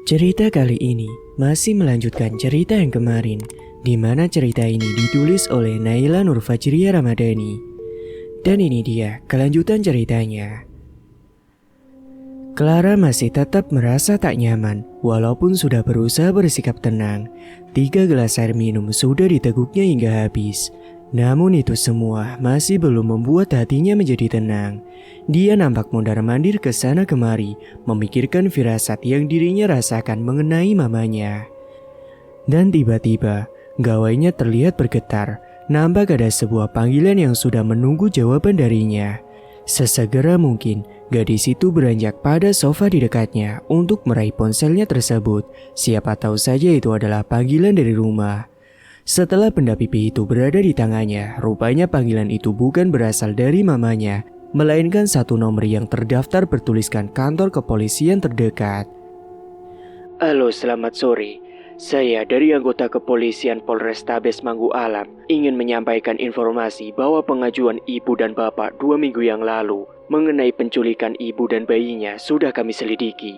Cerita kali ini masih melanjutkan cerita yang kemarin, di mana cerita ini ditulis oleh Naila Nurfajriya Ramadhani. Dan ini dia kelanjutan ceritanya. Clara masih tetap merasa tak nyaman, walaupun sudah berusaha bersikap tenang. 3 gelas air minum sudah diteguknya hingga habis. Namun itu semua masih belum membuat hatinya menjadi tenang. Dia nampak mondar-mandir ke sana kemari, memikirkan firasat yang dirinya rasakan mengenai mamanya. Dan tiba-tiba, gawainya terlihat bergetar. Nampak ada sebuah panggilan yang sudah menunggu jawaban darinya. Sesegera mungkin, gadis itu beranjak pada sofa di dekatnya untuk meraih ponselnya tersebut. Siapa tahu saja itu adalah panggilan dari rumah. Setelah benda pipi itu berada di tangannya, rupanya panggilan itu bukan berasal dari mamanya, melainkan satu nomor yang terdaftar bertuliskan kantor kepolisian terdekat. Halo, selamat sore. Saya dari anggota kepolisian Polrestabes Manggu Alam ingin menyampaikan informasi bahwa pengajuan ibu dan bapak 2 minggu yang lalu mengenai penculikan ibu dan bayinya sudah kami selidiki.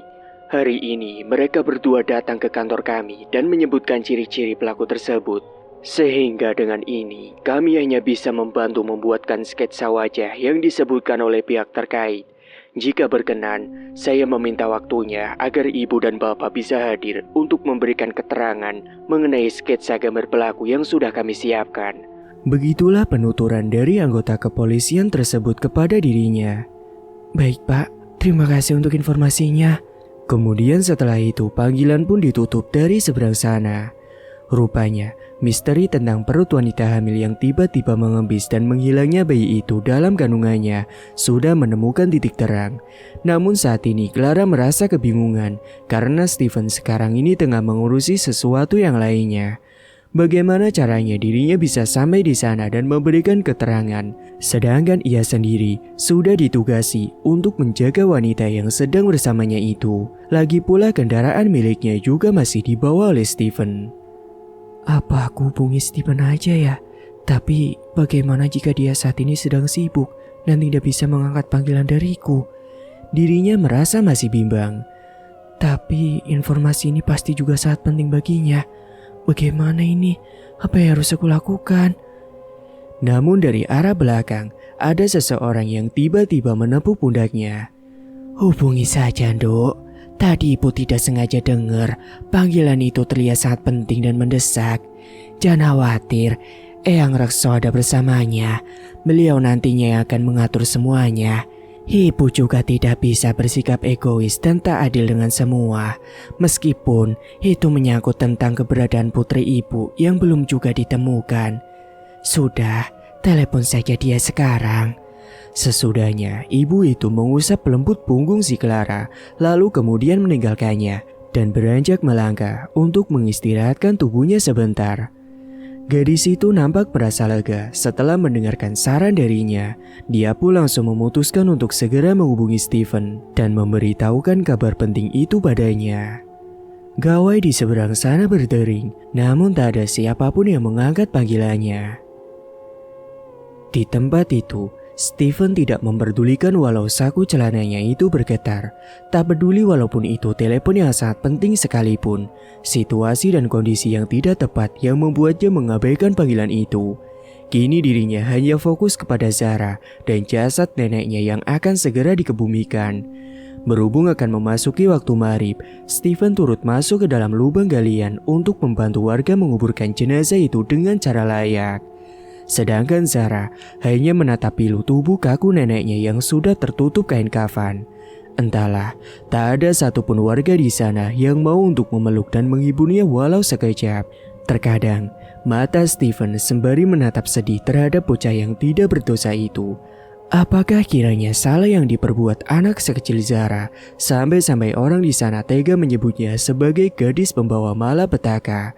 Hari ini mereka berdua datang ke kantor kami dan menyebutkan ciri-ciri pelaku tersebut. Sehingga dengan ini kami hanya bisa membantu membuatkan sketsa wajah yang disebutkan oleh pihak terkait. Jika berkenan, saya meminta waktunya agar ibu dan bapak bisa hadir untuk memberikan keterangan mengenai sketsa gambar pelaku yang sudah kami siapkan. Begitulah penuturan dari anggota kepolisian tersebut kepada dirinya. Baik Pak, terima kasih untuk informasinya. Kemudian setelah itu panggilan pun ditutup dari seberang sana. Rupanya, misteri tentang perut wanita hamil yang tiba-tiba mengembis dan menghilangnya bayi itu dalam kandungannya sudah menemukan titik terang. Namun saat ini Clara merasa kebingungan karena Steven sekarang ini tengah mengurusi sesuatu yang lainnya. Bagaimana caranya dirinya bisa sampai di sana dan memberikan keterangan, sedangkan ia sendiri sudah ditugasi untuk menjaga wanita yang sedang bersamanya itu. Lagi pula kendaraan miliknya juga masih dibawa oleh Steven. Apa aku hubungi Steven aja ya? Tapi bagaimana jika dia saat ini sedang sibuk dan tidak bisa mengangkat panggilan dariku? Dirinya merasa masih bimbang. Tapi informasi ini pasti juga sangat penting baginya. Bagaimana ini? Apa yang harus aku lakukan? Namun dari arah belakang, ada seseorang yang tiba-tiba menepuk pundaknya. Hubungi saja, Nduk. Tadi Ibu tidak sengaja dengar panggilan itu terlihat sangat penting dan mendesak. Jangan khawatir, Eyang Rekso ada bersamanya. Beliau nantinya yang akan mengatur semuanya. Ibu juga tidak bisa bersikap egois dan tak adil dengan semua. Meskipun itu menyangkut tentang keberadaan putri ibu yang belum juga ditemukan. Sudah, telepon saja dia sekarang. Sesudahnya, ibu itu mengusap lembut punggung si Clara, lalu kemudian meninggalkannya dan beranjak melangkah untuk mengistirahatkan tubuhnya sebentar. Gadis itu nampak merasa lega setelah mendengarkan saran darinya. Dia pun langsung memutuskan untuk segera menghubungi Steven dan memberitahukan kabar penting itu padanya. Gawai di seberang sana berdering, namun tak ada siapapun yang mengangkat panggilannya. Di tempat itu, Steven tidak memperdulikan walau saku celananya itu bergetar. Tak peduli walaupun itu telepon yang sangat penting sekalipun. Situasi dan kondisi yang tidak tepat yang membuatnya mengabaikan panggilan itu. Kini dirinya hanya fokus kepada Zara dan jasad neneknya yang akan segera dikebumikan. Berhubung akan memasuki waktu maghrib, Steven turut masuk ke dalam lubang galian untuk membantu warga menguburkan jenazah itu dengan cara layak. Sedangkan Zara hanya menatap pilu tubuh kaku neneknya yang sudah tertutup kain kafan. Entahlah, tak ada satupun warga di sana yang mau untuk memeluk dan menghiburnya walau sekejap. Terkadang, mata Steven sembari menatap sedih terhadap bocah yang tidak berdosa itu. Apakah kiranya salah yang diperbuat anak sekecil Zara sampai-sampai orang di sana tega menyebutnya sebagai gadis pembawa malapetaka?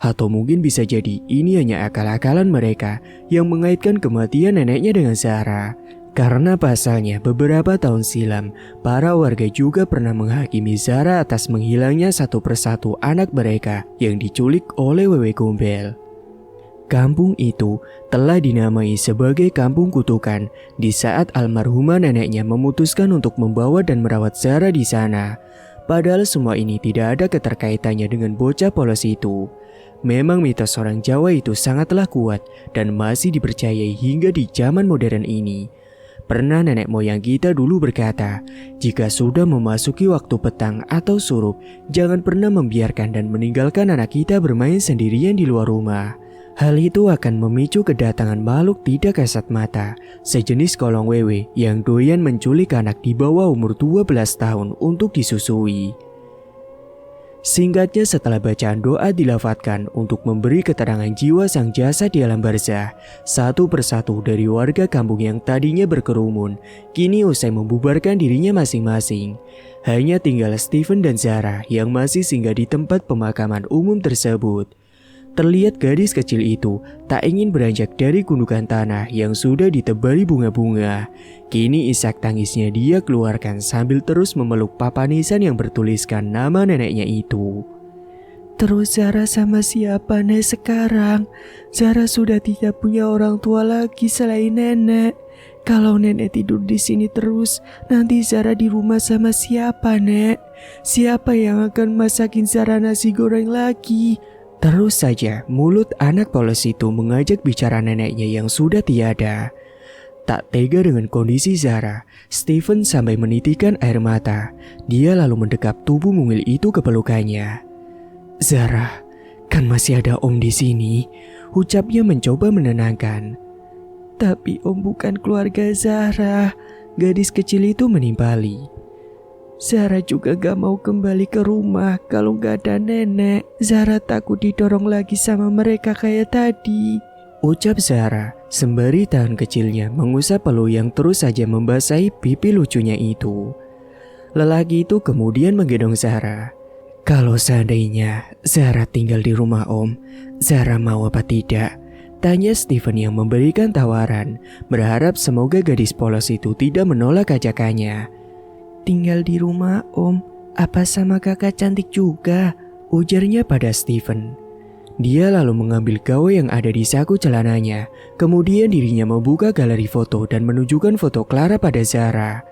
Atau mungkin bisa jadi ini hanya akal-akalan mereka yang mengaitkan kematian neneknya dengan Zara. Karena pasalnya beberapa tahun silam, para warga juga pernah menghakimi Zara atas menghilangnya satu persatu anak mereka yang diculik oleh Wewe Gombel. Kampung itu telah dinamai sebagai kampung kutukan di saat almarhumah neneknya memutuskan untuk membawa dan merawat Zara di sana. Padahal semua ini tidak ada keterkaitannya dengan bocah polos itu. Memang mitos orang Jawa itu sangatlah kuat dan masih dipercayai hingga di zaman modern ini. Pernah nenek moyang kita dulu berkata, jika sudah memasuki waktu petang atau surup, jangan pernah membiarkan dan meninggalkan anak kita bermain sendirian di luar rumah. Hal itu akan memicu kedatangan makhluk tidak kasat mata, sejenis kolong wewe yang doyan menculik anak di bawah umur 12 tahun untuk disusui. Singkatnya, setelah bacaan doa dilafadzkan untuk memberi keterangan jiwa sang jasad di alam barzah, satu persatu dari warga kampung yang tadinya berkerumun, kini usai membubarkan dirinya masing-masing. Hanya tinggal Steven dan Zara yang masih singgah di tempat pemakaman umum tersebut. Terlihat gadis kecil itu tak ingin beranjak dari gundukan tanah yang sudah ditebali bunga-bunga. Kini isak tangisnya dia keluarkan sambil terus memeluk papan nisan yang bertuliskan nama neneknya itu. Terus Zara sama siapa nek sekarang? Zara sudah tidak punya orang tua lagi selain nenek. Kalau nenek tidur di sini terus, nanti Zara di rumah sama siapa nek? Siapa yang akan masakin Zara nasi goreng lagi? Terus saja mulut anak polos itu mengajak bicara neneknya yang sudah tiada. Tak tega dengan kondisi Zara, Steven sampai menitikkan air mata. Dia lalu mendekap tubuh mungil itu ke pelukannya. Zara, kan masih ada Om di sini, ucapnya mencoba menenangkan. Tapi Om bukan keluarga Zara, gadis kecil itu menimpali. Zara juga gak mau kembali ke rumah kalau gak ada nenek. Zara takut didorong lagi sama mereka kayak tadi, ucap Zara sembari tangan kecilnya mengusap peluh yang terus saja membasahi pipi lucunya itu. Lelaki itu kemudian menggendong Zara. Kalau seandainya Zara tinggal di rumah Om, Zara mau apa tidak? Tanya Steven yang memberikan tawaran, berharap semoga gadis polos itu tidak menolak ajakannya. Tinggal di rumah Om, apa sama kakak cantik juga? Ujarnya pada Steven. Dia lalu mengambil gawe yang ada di saku celananya. Kemudian dirinya membuka galeri foto dan menunjukkan foto Clara pada Zara.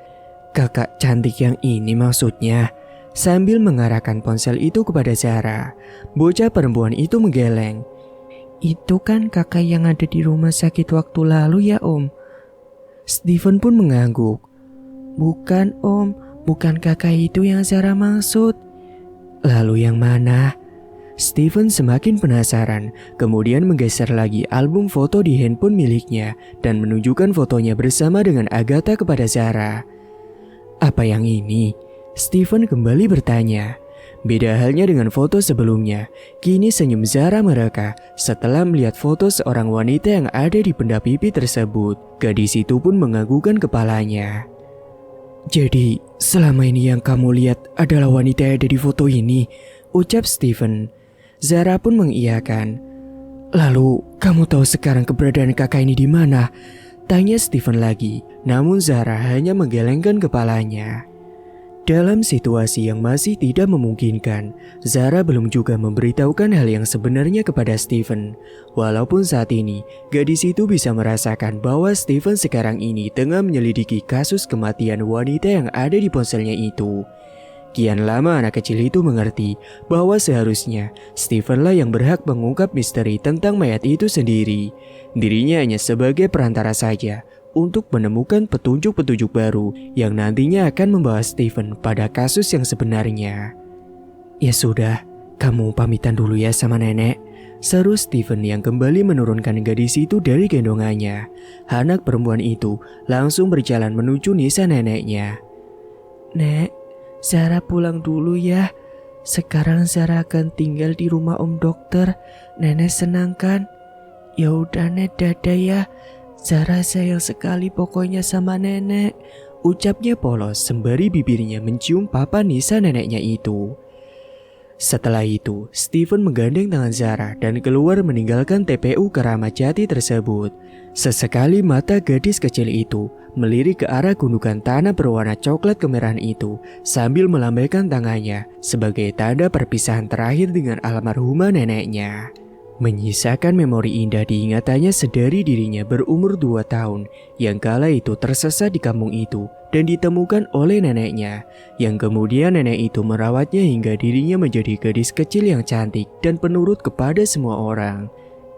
Kakak cantik yang ini maksudnya? Sambil mengarahkan ponsel itu kepada Zara, bocah perempuan itu menggeleng. Itu kan kakak yang ada di rumah sakit waktu lalu ya Om? Steven pun mengangguk. Bukan Om, bukan kakak itu yang Zara maksud. Lalu yang mana? Steven semakin penasaran, kemudian menggeser lagi album foto di handphone miliknya dan menunjukkan fotonya bersama dengan Agatha kepada Zara. Apa yang ini? Steven kembali bertanya. Beda halnya dengan foto sebelumnya, kini senyum Zara mereka setelah melihat foto seorang wanita yang ada di benda pipi tersebut. Gadis itu pun menganggukkan kepalanya. Jadi, selama ini yang kamu lihat adalah wanita yang ada di foto ini, ucap Steven. Zara pun mengiyakan. Lalu, kamu tahu sekarang keberadaan kakak ini di mana? Tanya Steven lagi, namun Zara hanya menggelengkan kepalanya. Dalam situasi yang masih tidak memungkinkan, Zara belum juga memberitahukan hal yang sebenarnya kepada Steven. Walaupun saat ini, gadis itu bisa merasakan bahwa Steven sekarang ini tengah menyelidiki kasus kematian wanita yang ada di ponselnya itu. Kian lama anak kecil itu mengerti bahwa seharusnya Steven lah yang berhak mengungkap misteri tentang mayat itu sendiri. Dirinya hanya sebagai perantara saja untuk menemukan petunjuk-petunjuk baru yang nantinya akan membawa Steven pada kasus yang sebenarnya. Ya sudah, kamu pamitan dulu ya sama nenek, seru Steven yang kembali menurunkan gadis itu dari gendongannya. Anak perempuan itu langsung berjalan menuju nisan neneknya. Nek, Zara pulang dulu ya. Sekarang Zara akan tinggal di rumah Om Dokter. Nenek senang kan? Ya udah Nek, dadah ya. Zara sayang sekali pokoknya sama nenek, ucapnya polos sembari bibirnya mencium papan nisan neneknya itu. Setelah itu, Steven menggandeng tangan Zara dan keluar meninggalkan TPU Keramat Jati tersebut. Sesekali mata gadis kecil itu melirik ke arah gundukan tanah berwarna coklat kemerahan itu sambil melambaikan tangannya sebagai tanda perpisahan terakhir dengan almarhumah neneknya. menyisakan memori indah di ingatannya sedari dirinya berumur 2 tahun yang kala itu tersesat di kampung itu dan ditemukan oleh neneknya, yang kemudian nenek itu merawatnya hingga dirinya menjadi gadis kecil yang cantik dan penurut kepada semua orang.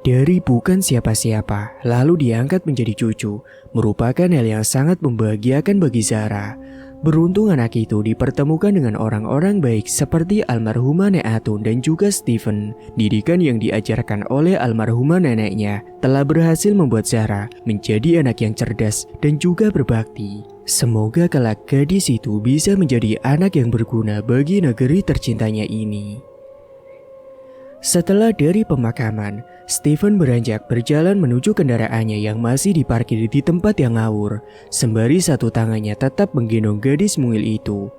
Dari bukan siapa-siapa, lalu diangkat menjadi cucu, merupakan hal yang sangat membahagiakan bagi Zara. Beruntung anak itu dipertemukan dengan orang-orang baik seperti almarhumah Nek Atun dan juga Steven. Didikan yang diajarkan oleh almarhumah neneknya telah berhasil membuat Zara menjadi anak yang cerdas dan juga berbakti. Semoga kelak gadis itu bisa menjadi anak yang berguna bagi negeri tercintanya ini. Setelah dari pemakaman, Steven beranjak berjalan menuju kendaraannya yang masih diparkir di tempat yang ngawur, sembari satu tangannya tetap menggendong gadis mungil itu.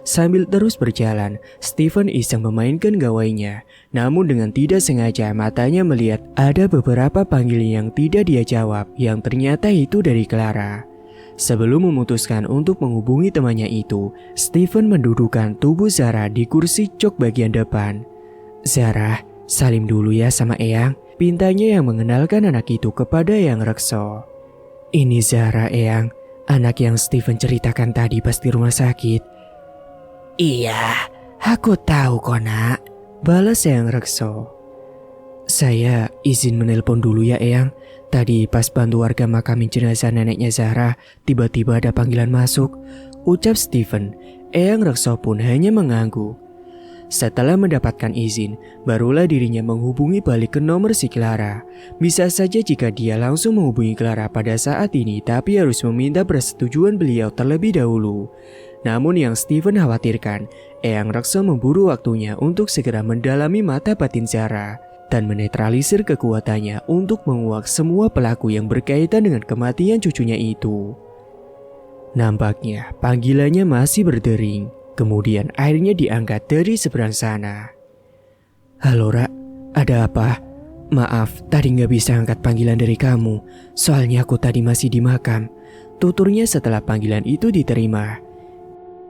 Sambil terus berjalan, Steven iseng memainkan gawainya, namun dengan tidak sengaja matanya melihat ada beberapa panggilan yang tidak dia jawab, yang ternyata itu dari Clara. Sebelum memutuskan untuk menghubungi temannya itu, Steven mendudukkan tubuh Zara di kursi jok bagian depan. "Zara, salim dulu ya sama Eyang," pintanya yang mengenalkan anak itu kepada Eyang Rekso. "Ini Zara, Eyang, anak yang Steven ceritakan tadi pas di rumah sakit." "Iya, aku tahu kok nak," balas Eyang Rekso. "Saya izin menelpon dulu ya Eyang. Tadi pas bantu warga makamin jenazah neneknya Zara, tiba-tiba ada panggilan masuk," ucap Steven. Eyang Rekso pun hanya mengangguk. Setelah mendapatkan izin, barulah dirinya menghubungi balik ke nomor si Clara. Bisa saja jika dia langsung menghubungi Clara pada saat ini, tapi harus meminta persetujuan beliau terlebih dahulu. Namun yang Steven khawatirkan, Eyang Rekso memburu waktunya untuk segera mendalami mata batin Zara dan menetralisir kekuatannya untuk menguak semua pelaku yang berkaitan dengan kematian cucunya itu. Nampaknya panggilannya masih berdering. Kemudian akhirnya diangkat dari seberang sana. "Halo Ra, ada apa? Maaf, tadi gak bisa angkat panggilan dari kamu. Soalnya aku tadi masih di makam," tuturnya setelah panggilan itu diterima.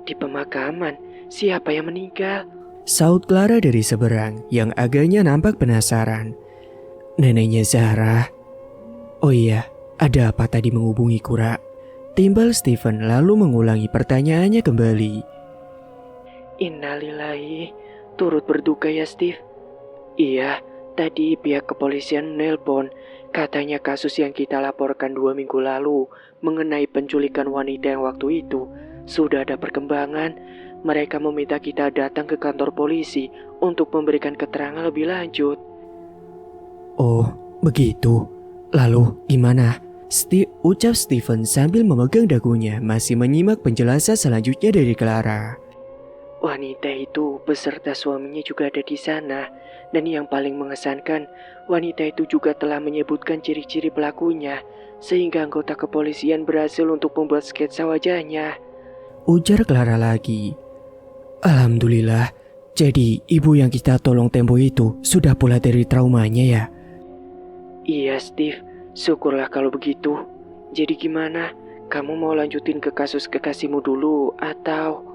"Di pemakaman? Siapa yang meninggal?" saut Clara dari seberang yang agaknya nampak penasaran. "Neneknya Zahra." "Oh iya, ada apa tadi menghubungiku, Ra?" timbal Steven lalu mengulangi pertanyaannya kembali. "Innalillahi, turut berduka ya Steve." "Iya, tadi pihak kepolisian nelpon. Katanya kasus yang kita laporkan 2 minggu lalu mengenai penculikan wanita yang waktu itu sudah ada perkembangan. Mereka meminta kita datang ke kantor polisi untuk memberikan keterangan lebih lanjut." "Oh, begitu. Lalu gimana?" ucap Steven sambil memegang dagunya masih menyimak penjelasan selanjutnya dari Clara. "Wanita itu beserta suaminya juga ada di sana. Dan yang paling mengesankan, wanita itu juga telah menyebutkan ciri-ciri pelakunya, sehingga anggota kepolisian berhasil untuk membuat sketsa wajahnya," ujar Clara lagi. "Alhamdulillah, jadi ibu yang kita tolong tempo itu sudah pulih dari traumanya ya?" "Iya Steve, syukurlah kalau begitu. Jadi gimana? Kamu mau lanjutin ke kasus kekasihmu dulu atau?"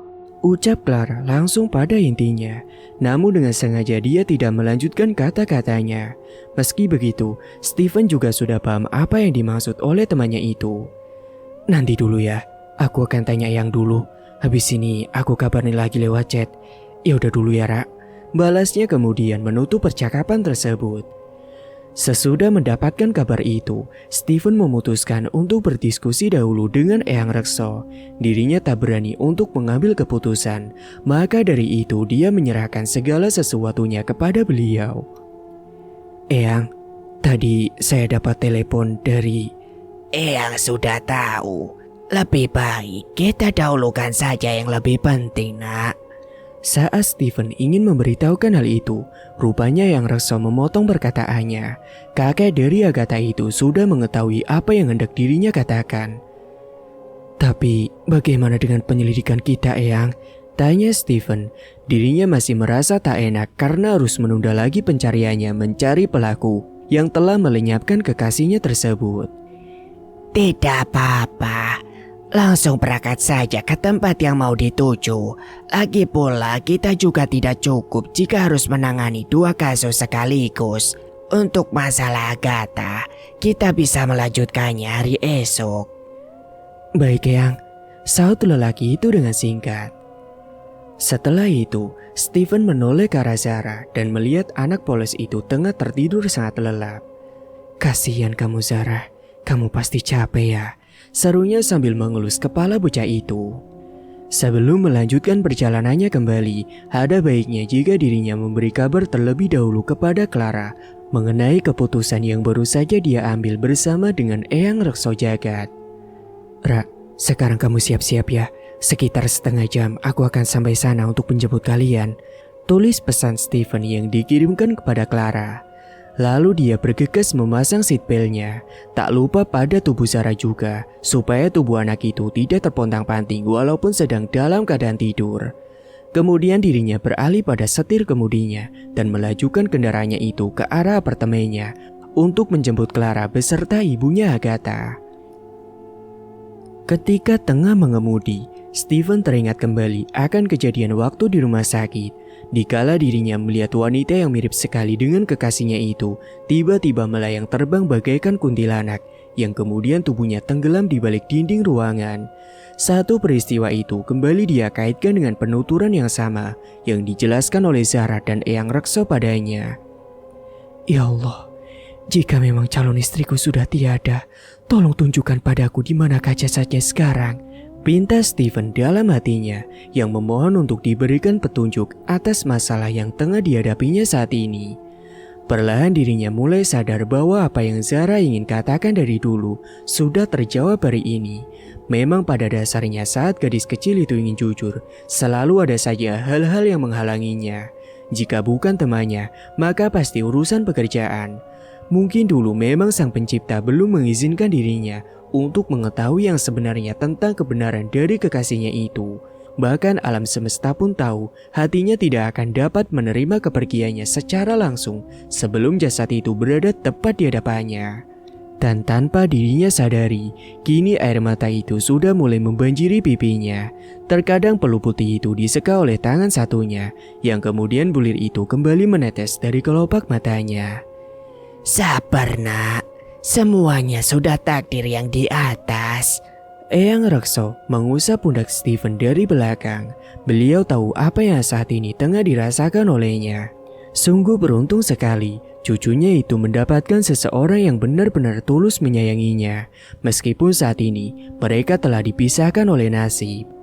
ucap Clara langsung pada intinya. Namun dengan sengaja dia tidak melanjutkan kata-katanya. Meski begitu, Steven juga sudah paham apa yang dimaksud oleh temannya itu. "Nanti dulu ya, aku akan tanya yang dulu. Habis ini aku kabarin lagi lewat chat." "Ya udah dulu ya, Ra," balasnya kemudian menutup percakapan tersebut. Sesudah mendapatkan kabar itu, Steven memutuskan untuk berdiskusi dahulu dengan Eyang Rekso. Dirinya tak berani untuk mengambil keputusan, maka dari itu dia menyerahkan segala sesuatunya kepada beliau. "Eyang, tadi saya dapat telepon dari..." "Eyang sudah tahu. Lebih baik kita dahulukan saja yang lebih penting, nak." Saat Steven ingin memberitahukan hal itu, rupanya Eyang Rekso memotong perkataannya. Kakek dari Agatha itu sudah mengetahui apa yang hendak dirinya katakan. "Tapi bagaimana dengan penyelidikan kita, Eyang?" tanya Steven. Dirinya masih merasa tak enak karena harus menunda lagi pencariannya mencari pelaku yang telah melenyapkan kekasihnya tersebut. "Tidak apa-apa. Langsung berangkat saja ke tempat yang mau dituju. Lagi pula kita juga tidak cukup jika harus menangani 2 kasus sekaligus," Untuk masalah Agatha, kita bisa melanjutkannya hari esok. Baik Eyang, sahut lelaki itu dengan singkat. Setelah itu, Stephen menoleh ke arah Zara dan melihat anak polos itu tengah tertidur sangat lelap. Kasihan kamu Zara, kamu pasti capek ya, serunya sambil mengelus kepala bocah itu. Sebelum melanjutkan perjalanannya kembali, ada baiknya jika dirinya memberi kabar terlebih dahulu kepada Clara mengenai keputusan yang baru saja dia ambil bersama dengan Eyang Rekso Jagat. Ra, sekarang kamu siap-siap ya. Sekitar setengah jam aku akan sampai sana untuk menjemput kalian. Tulis pesan Stephen yang dikirimkan kepada Clara. Lalu dia bergegas memasang seatbeltnya. Tak lupa pada tubuh Zara juga, supaya tubuh anak itu tidak terpontang-panting walaupun sedang dalam keadaan tidur. Kemudian dirinya beralih pada setir kemudinya dan melajukan kendaraannya itu ke arah apartemennya untuk menjemput Clara beserta ibunya Agatha. Ketika tengah mengemudi, Stephen teringat kembali akan kejadian waktu di rumah sakit. Dikala dirinya melihat wanita yang mirip sekali dengan kekasihnya itu tiba-tiba melayang terbang bagaikan kuntilanak yang kemudian tubuhnya tenggelam di balik dinding ruangan. Satu peristiwa itu kembali dia kaitkan dengan penuturan yang sama yang dijelaskan oleh Zara dan Eyang Rekso padanya. Ya Allah, jika memang calon istriku sudah tiada, tolong tunjukkan padaku di mana jasadnya sekarang. Pinta Stephen dalam hatinya yang memohon untuk diberikan petunjuk atas masalah yang tengah dihadapinya saat ini. Perlahan dirinya mulai sadar bahwa apa yang Zara ingin katakan dari dulu sudah terjawab hari ini. Memang pada dasarnya saat gadis kecil itu ingin jujur, selalu ada saja hal-hal yang menghalanginya. Jika bukan temannya, maka pasti urusan pekerjaan. Mungkin dulu memang sang pencipta belum mengizinkan dirinya untuk mengetahui yang sebenarnya tentang kebenaran dari kekasihnya itu. Bahkan alam semesta pun tahu hatinya tidak akan dapat menerima kepergiannya secara langsung sebelum jasad itu berada tepat di hadapannya. Dan tanpa dirinya sadari, kini air mata itu sudah mulai membanjiri pipinya. Terkadang peluh putih itu diseka oleh tangan satunya, yang kemudian bulir itu kembali menetes dari kelopak matanya. Sabar nak, semuanya sudah takdir yang di atas. Eyang Rekso mengusap pundak Stephen dari belakang. Beliau tahu apa yang saat ini tengah dirasakan olehnya. Sungguh beruntung sekali cucunya itu mendapatkan seseorang yang benar-benar tulus menyayanginya. Meskipun saat ini mereka telah dipisahkan oleh nasib.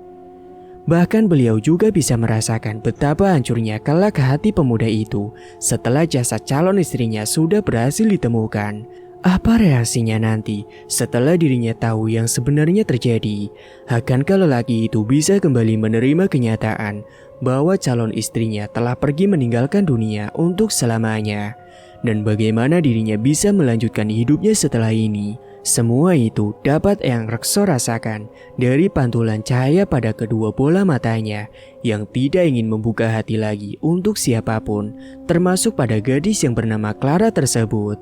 Bahkan beliau juga bisa merasakan betapa hancurnya kelak hati pemuda itu setelah jasad calon istrinya sudah berhasil ditemukan. Apa reaksinya nanti setelah dirinya tahu yang sebenarnya terjadi? Akankah lelaki itu bisa kembali menerima kenyataan bahwa calon istrinya telah pergi meninggalkan dunia untuk selamanya? Dan bagaimana dirinya bisa melanjutkan hidupnya setelah ini? Semua itu dapat Eyang Rekso rasakan dari pantulan cahaya pada kedua bola matanya yang tidak ingin membuka hati lagi untuk siapapun, termasuk pada gadis yang bernama Clara tersebut.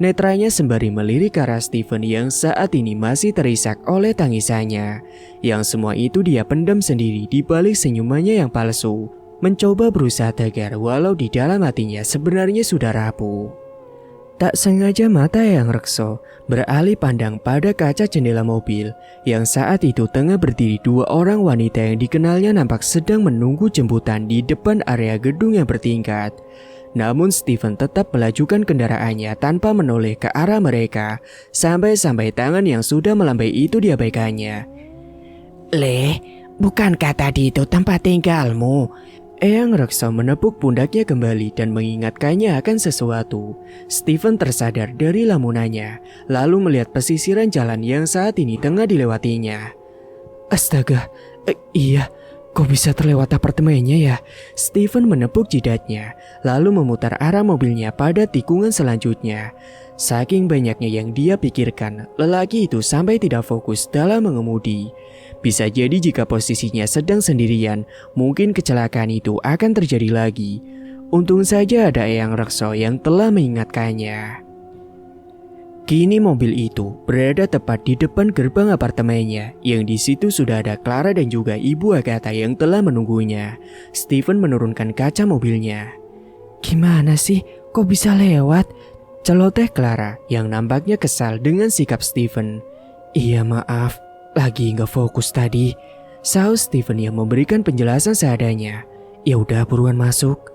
Netranya sembari melirik ke arah Stephen yang saat ini masih terisak oleh tangisannya. Yang semua itu dia pendam sendiri di balik senyumannya yang palsu. Mencoba berusaha tegar walau di dalam hatinya sebenarnya sudah rapuh. Tak sengaja mata Eyang Rekso beralih pandang pada kaca jendela mobil yang saat itu tengah berdiri dua orang wanita yang dikenalnya nampak sedang menunggu jemputan di depan area gedung yang bertingkat. Namun Stephen tetap melajukan kendaraannya tanpa menoleh ke arah mereka sampai-sampai tangan yang sudah melambai itu diabaikannya. Le, bukankah tadi itu tempat tinggalmu? Eyang Rekso menepuk pundaknya kembali dan mengingatkannya akan sesuatu. Stephen tersadar dari lamunannya, lalu melihat pesisiran jalan yang saat ini tengah dilewatinya. Astaga, iya, kok bisa terlewat apartemennya ya? Stephen menepuk jidatnya, lalu memutar arah mobilnya pada tikungan selanjutnya. Saking banyaknya yang dia pikirkan, lelaki itu sampai tidak fokus dalam mengemudi. Bisa jadi jika posisinya sedang sendirian, mungkin kecelakaan itu akan terjadi lagi. Untung saja ada Eyang Rekso yang telah mengingatkannya. Kini mobil itu berada tepat di depan gerbang apartemennya, yang di situ sudah ada Clara dan juga Ibu Agatha yang telah menunggunya. Stephen menurunkan kaca mobilnya. Gimana sih? Kok bisa lewat? Celoteh Clara yang nampaknya kesal dengan sikap Steven. Iya maaf, lagi nggak fokus tadi. Saus Steven yang memberikan penjelasan seadanya. Ya udah buruan masuk.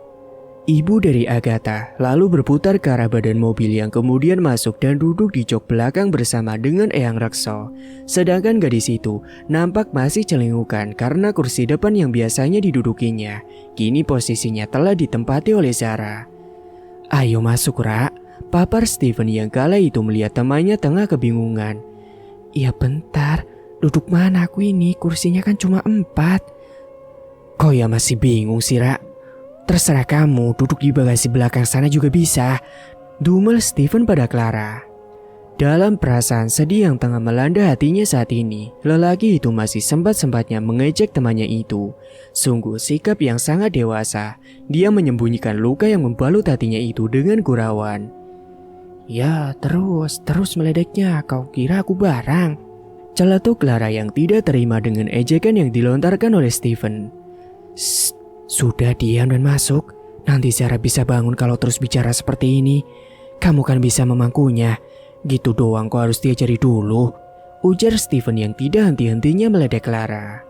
Ibu dari Agatha lalu berputar ke arah badan mobil yang kemudian masuk dan duduk di jok belakang bersama dengan Eyang Rekso. Sedangkan gadis itu nampak masih celingukan karena kursi depan yang biasanya didudukinya kini posisinya telah ditempati oleh Zara. Ayo masuk, Ra, papar Steven yang kala itu melihat temannya tengah kebingungan. Ya bentar, duduk mana aku ini, kursinya kan cuma 4. Kok ya masih bingung sih, Ra? Terserah kamu, duduk di bagasi belakang sana juga bisa. Dumel Steven pada Clara. Dalam perasaan sedih yang tengah melanda hatinya saat ini, lelaki itu masih sempat-sempatnya mengejek temannya itu. Sungguh sikap yang sangat dewasa. Dia menyembunyikan luka yang membalut hatinya itu dengan gurauan. Ya terus meledeknya, kau kira aku barang? Celetuk Clara yang tidak terima dengan ejekan yang dilontarkan oleh Steven. Sudah diam dan masuk. Nanti Zara bisa bangun kalau terus bicara seperti ini. Kamu kan bisa memangkunya. Gitu doang kau harus diajari dulu. Ujar Steven yang tidak henti-hentinya meledek Clara.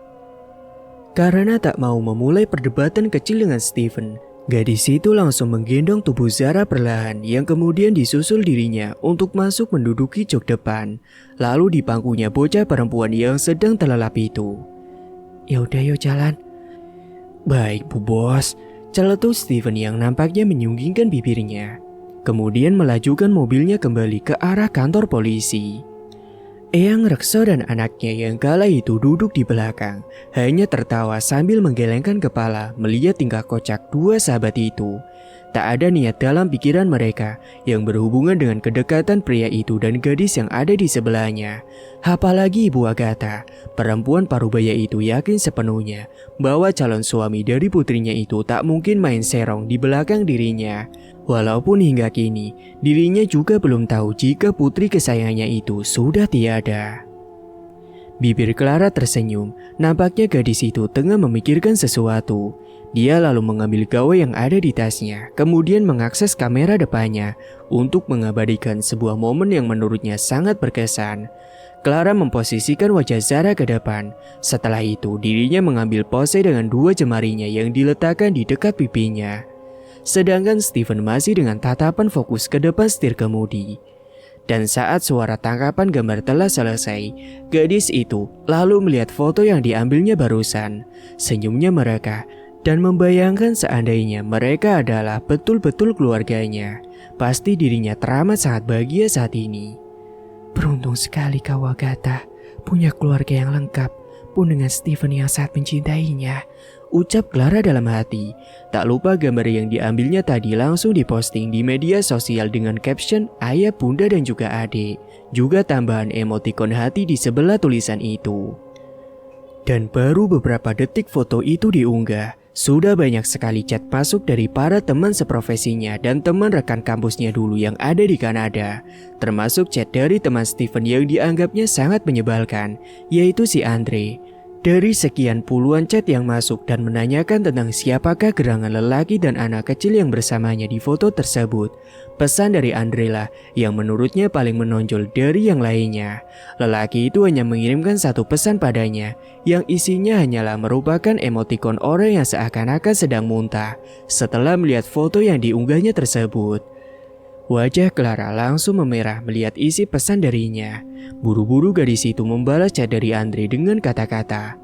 Karena tak mau memulai perdebatan kecil dengan Steven, gadis itu langsung menggendong tubuh Zara perlahan yang kemudian disusul dirinya untuk masuk menduduki jok depan. Lalu di pangkunya bocah perempuan yang sedang terlelap itu. Ya udah yuk jalan. Baik Bu Bos, celetuk Steven yang nampaknya menyunggingkan bibirnya. Kemudian melajukan mobilnya kembali ke arah kantor polisi. Eyang Rekso dan anaknya yang kala itu duduk di belakang hanya tertawa sambil menggelengkan kepala melihat tingkah kocak dua sahabat itu. Tak ada niat dalam pikiran mereka yang berhubungan dengan kedekatan pria itu dan gadis yang ada di sebelahnya. Apalagi Ibu Agatha, perempuan parubaya itu yakin sepenuhnya bahwa calon suami dari putrinya itu tak mungkin main serong di belakang dirinya. Walaupun hingga kini, dirinya juga belum tahu jika putri kesayangannya itu sudah tiada. Bibir Clara tersenyum, nampaknya gadis itu tengah memikirkan sesuatu. Dia lalu mengambil gawai yang ada di tasnya, kemudian mengakses kamera depannya untuk mengabadikan sebuah momen yang menurutnya sangat berkesan. Clara memposisikan wajah Zara ke depan. Setelah itu, dirinya mengambil pose dengan dua jemarinya yang diletakkan di dekat pipinya. Sedangkan Steven masih dengan tatapan fokus ke depan setir kemudi. Dan saat suara tangkapan gambar telah selesai, gadis itu lalu melihat foto yang diambilnya barusan. Senyumnya mereka dan membayangkan seandainya mereka adalah betul-betul keluarganya. Pasti dirinya teramat sangat bahagia saat ini. Beruntung sekali kau Agatha, punya keluarga yang lengkap, pun dengan Steven yang sangat mencintainya. Ucap Clara dalam hati. Tak lupa gambar yang diambilnya tadi langsung diposting di media sosial dengan caption ayah, bunda dan juga adik. Juga tambahan emotikon hati di sebelah tulisan itu. Dan baru beberapa detik foto itu diunggah, sudah banyak sekali chat masuk dari para teman seprofesinya dan teman rekan kampusnya dulu yang ada di Kanada. Termasuk chat dari teman Steven yang dianggapnya sangat menyebalkan, yaitu si Andre. Dari sekian puluhan chat yang masuk dan menanyakan tentang siapakah gerangan lelaki dan anak kecil yang bersamanya di foto tersebut, pesan dari Andrela yang menurutnya paling menonjol dari yang lainnya. Lelaki itu hanya mengirimkan satu pesan padanya, yang isinya hanyalah merupakan emotikon orang yang seakan-akan sedang muntah setelah melihat foto yang diunggahnya tersebut. Wajah Clara langsung memerah melihat isi pesan darinya. Buru-buru gadis itu membalas chat dari Andre dengan kata-kata,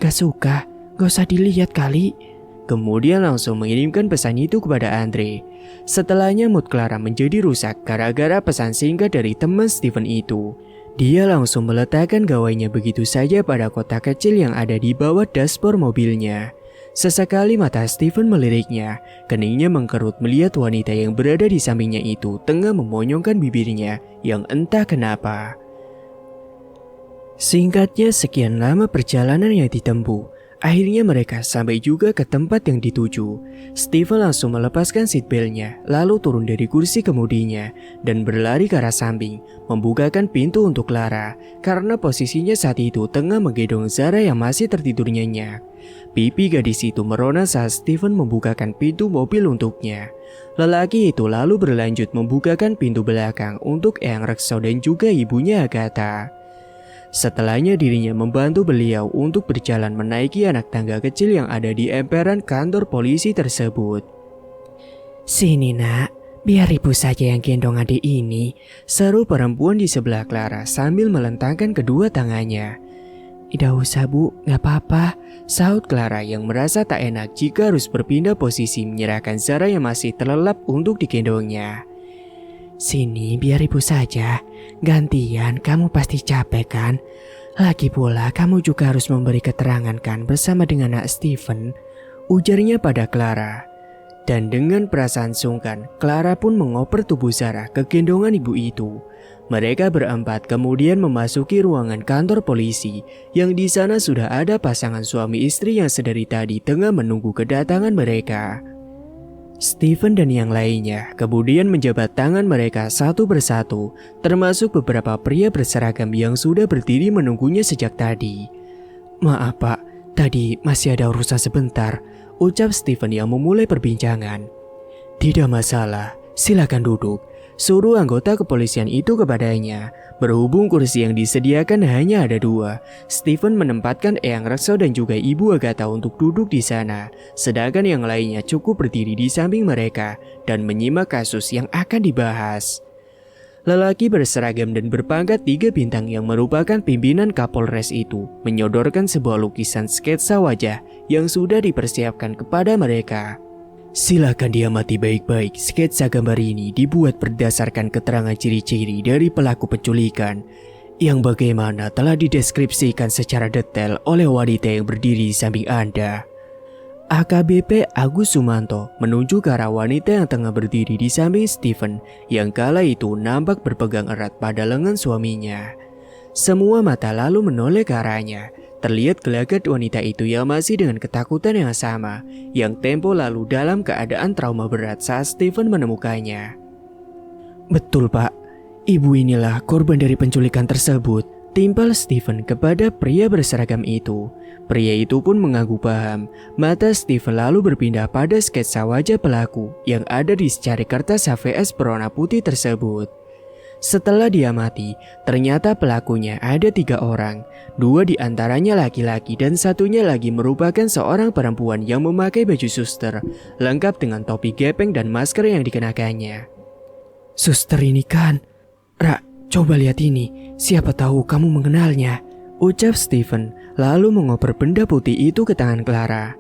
"Gak suka, gak usah dilihat kali." Kemudian langsung mengirimkan pesan itu kepada Andre. Setelahnya mood Clara menjadi rusak gara-gara pesan singkat dari teman Steven itu. Dia langsung meletakkan gawainya begitu saja pada kotak kecil yang ada di bawah dashboard mobilnya. Sesekali mata Steven meliriknya, keningnya mengkerut melihat wanita yang berada di sampingnya itu tengah memonyongkan bibirnya yang entah kenapa. Singkatnya sekian lama perjalanan yang ditempuh, Akhirnya mereka sampai juga ke tempat yang dituju. Steven langsung melepaskan seatbeltnya, lalu turun dari kursi kemudinya dan berlari ke arah samping, membukakan pintu untuk Clara karena posisinya saat itu tengah menggendong Zara yang masih tertidur nyenyak. Pipi gadis itu merona saat Steven membukakan pintu mobil untuknya. Lelaki itu lalu berlanjut membukakan pintu belakang untuk Eyang Rekso dan juga ibunya Agatha. Setelahnya dirinya membantu beliau untuk berjalan menaiki anak tangga kecil yang ada di emperan kantor polisi tersebut. Sini nak, biar ibu saja yang gendong adik ini, seru perempuan di sebelah Clara sambil melentangkan kedua tangannya. Tidak usah bu, gak apa-apa, sahut Clara yang merasa tak enak jika harus berpindah posisi menyerahkan Zara yang masih terlelap untuk digendongnya. Sini biar ibu saja, gantian kamu pasti capek kan? Lagi pula kamu juga harus memberi keterangan kan bersama dengan anak Steven, ujarnya pada Clara. Dan dengan perasaan sungkan, Clara pun mengoper tubuh Zara ke gendongan ibu itu. Mereka berempat kemudian memasuki ruangan kantor polisi yang di sana sudah ada pasangan suami istri yang sedari tadi tengah menunggu kedatangan mereka. Steven dan yang lainnya kemudian menjabat tangan mereka satu persatu, termasuk beberapa pria berseragam yang sudah berdiri menunggunya sejak tadi. Maaf pak, tadi masih ada urusan sebentar, ucap Steven yang memulai perbincangan. Tidak masalah, silakan duduk, suruh anggota kepolisian itu kepadanya. Berhubung kursi yang disediakan hanya ada 2, Steven menempatkan Eyang Rekso dan juga Ibu Agatha untuk duduk di sana, sedangkan yang lainnya cukup berdiri di samping mereka dan menyimak kasus yang akan dibahas. Lelaki berseragam dan berpangkat 3 bintang yang merupakan pimpinan Kapolres itu menyodorkan sebuah lukisan sketsa wajah yang sudah dipersiapkan kepada mereka. Silakan diamati baik-baik, sketsa gambar ini dibuat berdasarkan keterangan ciri-ciri dari pelaku penculikan yang bagaimana telah dideskripsikan secara detail oleh wanita yang berdiri di samping Anda. AKBP Agus Sumanto menunjuk ke arah wanita yang tengah berdiri di samping Steven yang kala itu nampak berpegang erat pada lengan suaminya. Semua mata lalu menoleh ke arahnya. Terlihat gelagat wanita itu yang masih dengan ketakutan yang sama, yang tempo lalu dalam keadaan trauma berat saat Steven menemukannya. Betul pak, ibu inilah korban dari penculikan tersebut, timpal Steven kepada pria berseragam itu. Pria itu pun mengangguk paham. Mata Steven lalu berpindah pada sketsa wajah pelaku yang ada di secari kertas HVS berwarna putih tersebut. Setelah diamati, ternyata pelakunya ada 3 orang. 2 diantaranya laki-laki dan satunya lagi merupakan seorang perempuan yang memakai baju suster, lengkap dengan topi gepeng dan masker yang dikenakannya. Suster ini kan? Rak, coba lihat ini, siapa tahu kamu mengenalnya, ucap Steven, lalu mengoper benda putih itu ke tangan Clara.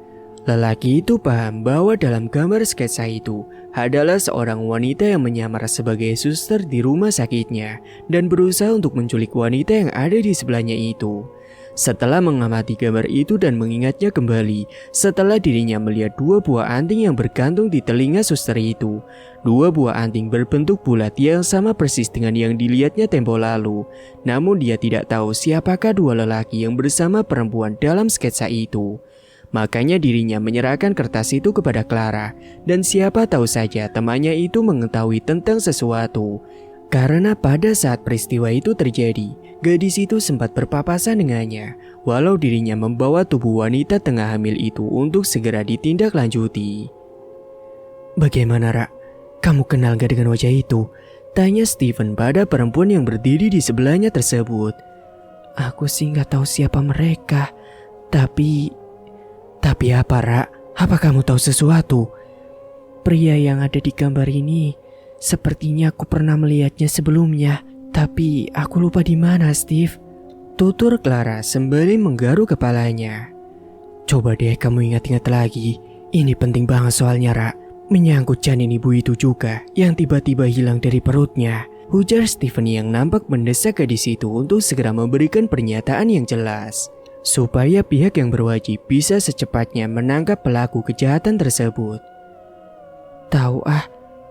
Lelaki itu paham bahwa dalam gambar sketsa itu adalah seorang wanita yang menyamar sebagai suster di rumah sakitnya dan berusaha untuk menculik wanita yang ada di sebelahnya itu. Setelah mengamati gambar itu dan mengingatnya kembali, setelah dirinya melihat 2 buah anting yang bergantung di telinga suster itu. 2 buah anting berbentuk bulat yang sama persis dengan yang dilihatnya tempo lalu. Namun dia tidak tahu siapakah 2 lelaki yang bersama perempuan dalam sketsa itu. Makanya dirinya menyerahkan kertas itu kepada Clara, dan siapa tahu saja temannya itu mengetahui tentang sesuatu. Karena pada saat peristiwa itu terjadi, gadis itu sempat berpapasan dengannya, walau dirinya membawa tubuh wanita tengah hamil itu untuk segera ditindaklanjuti. Bagaimana Rak? Kamu kenal gak dengan wajah itu? Tanya Steven pada perempuan yang berdiri di sebelahnya tersebut. Aku sih gak tahu siapa mereka, Tapi apa Rak? Apa kamu tahu sesuatu? Pria yang ada di gambar ini, sepertinya aku pernah melihatnya sebelumnya, tapi aku lupa di mana, Steve. Tutur Clara sembari menggaruk kepalanya. Coba deh kamu ingat-ingat lagi, ini penting banget soalnya Rak. Menyangkut janin ibu itu juga, yang tiba-tiba hilang dari perutnya. Ujar Steven yang nampak mendesak gadis itu untuk segera memberikan pernyataan yang jelas, supaya pihak yang berwajib bisa secepatnya menangkap pelaku kejahatan tersebut. Tahu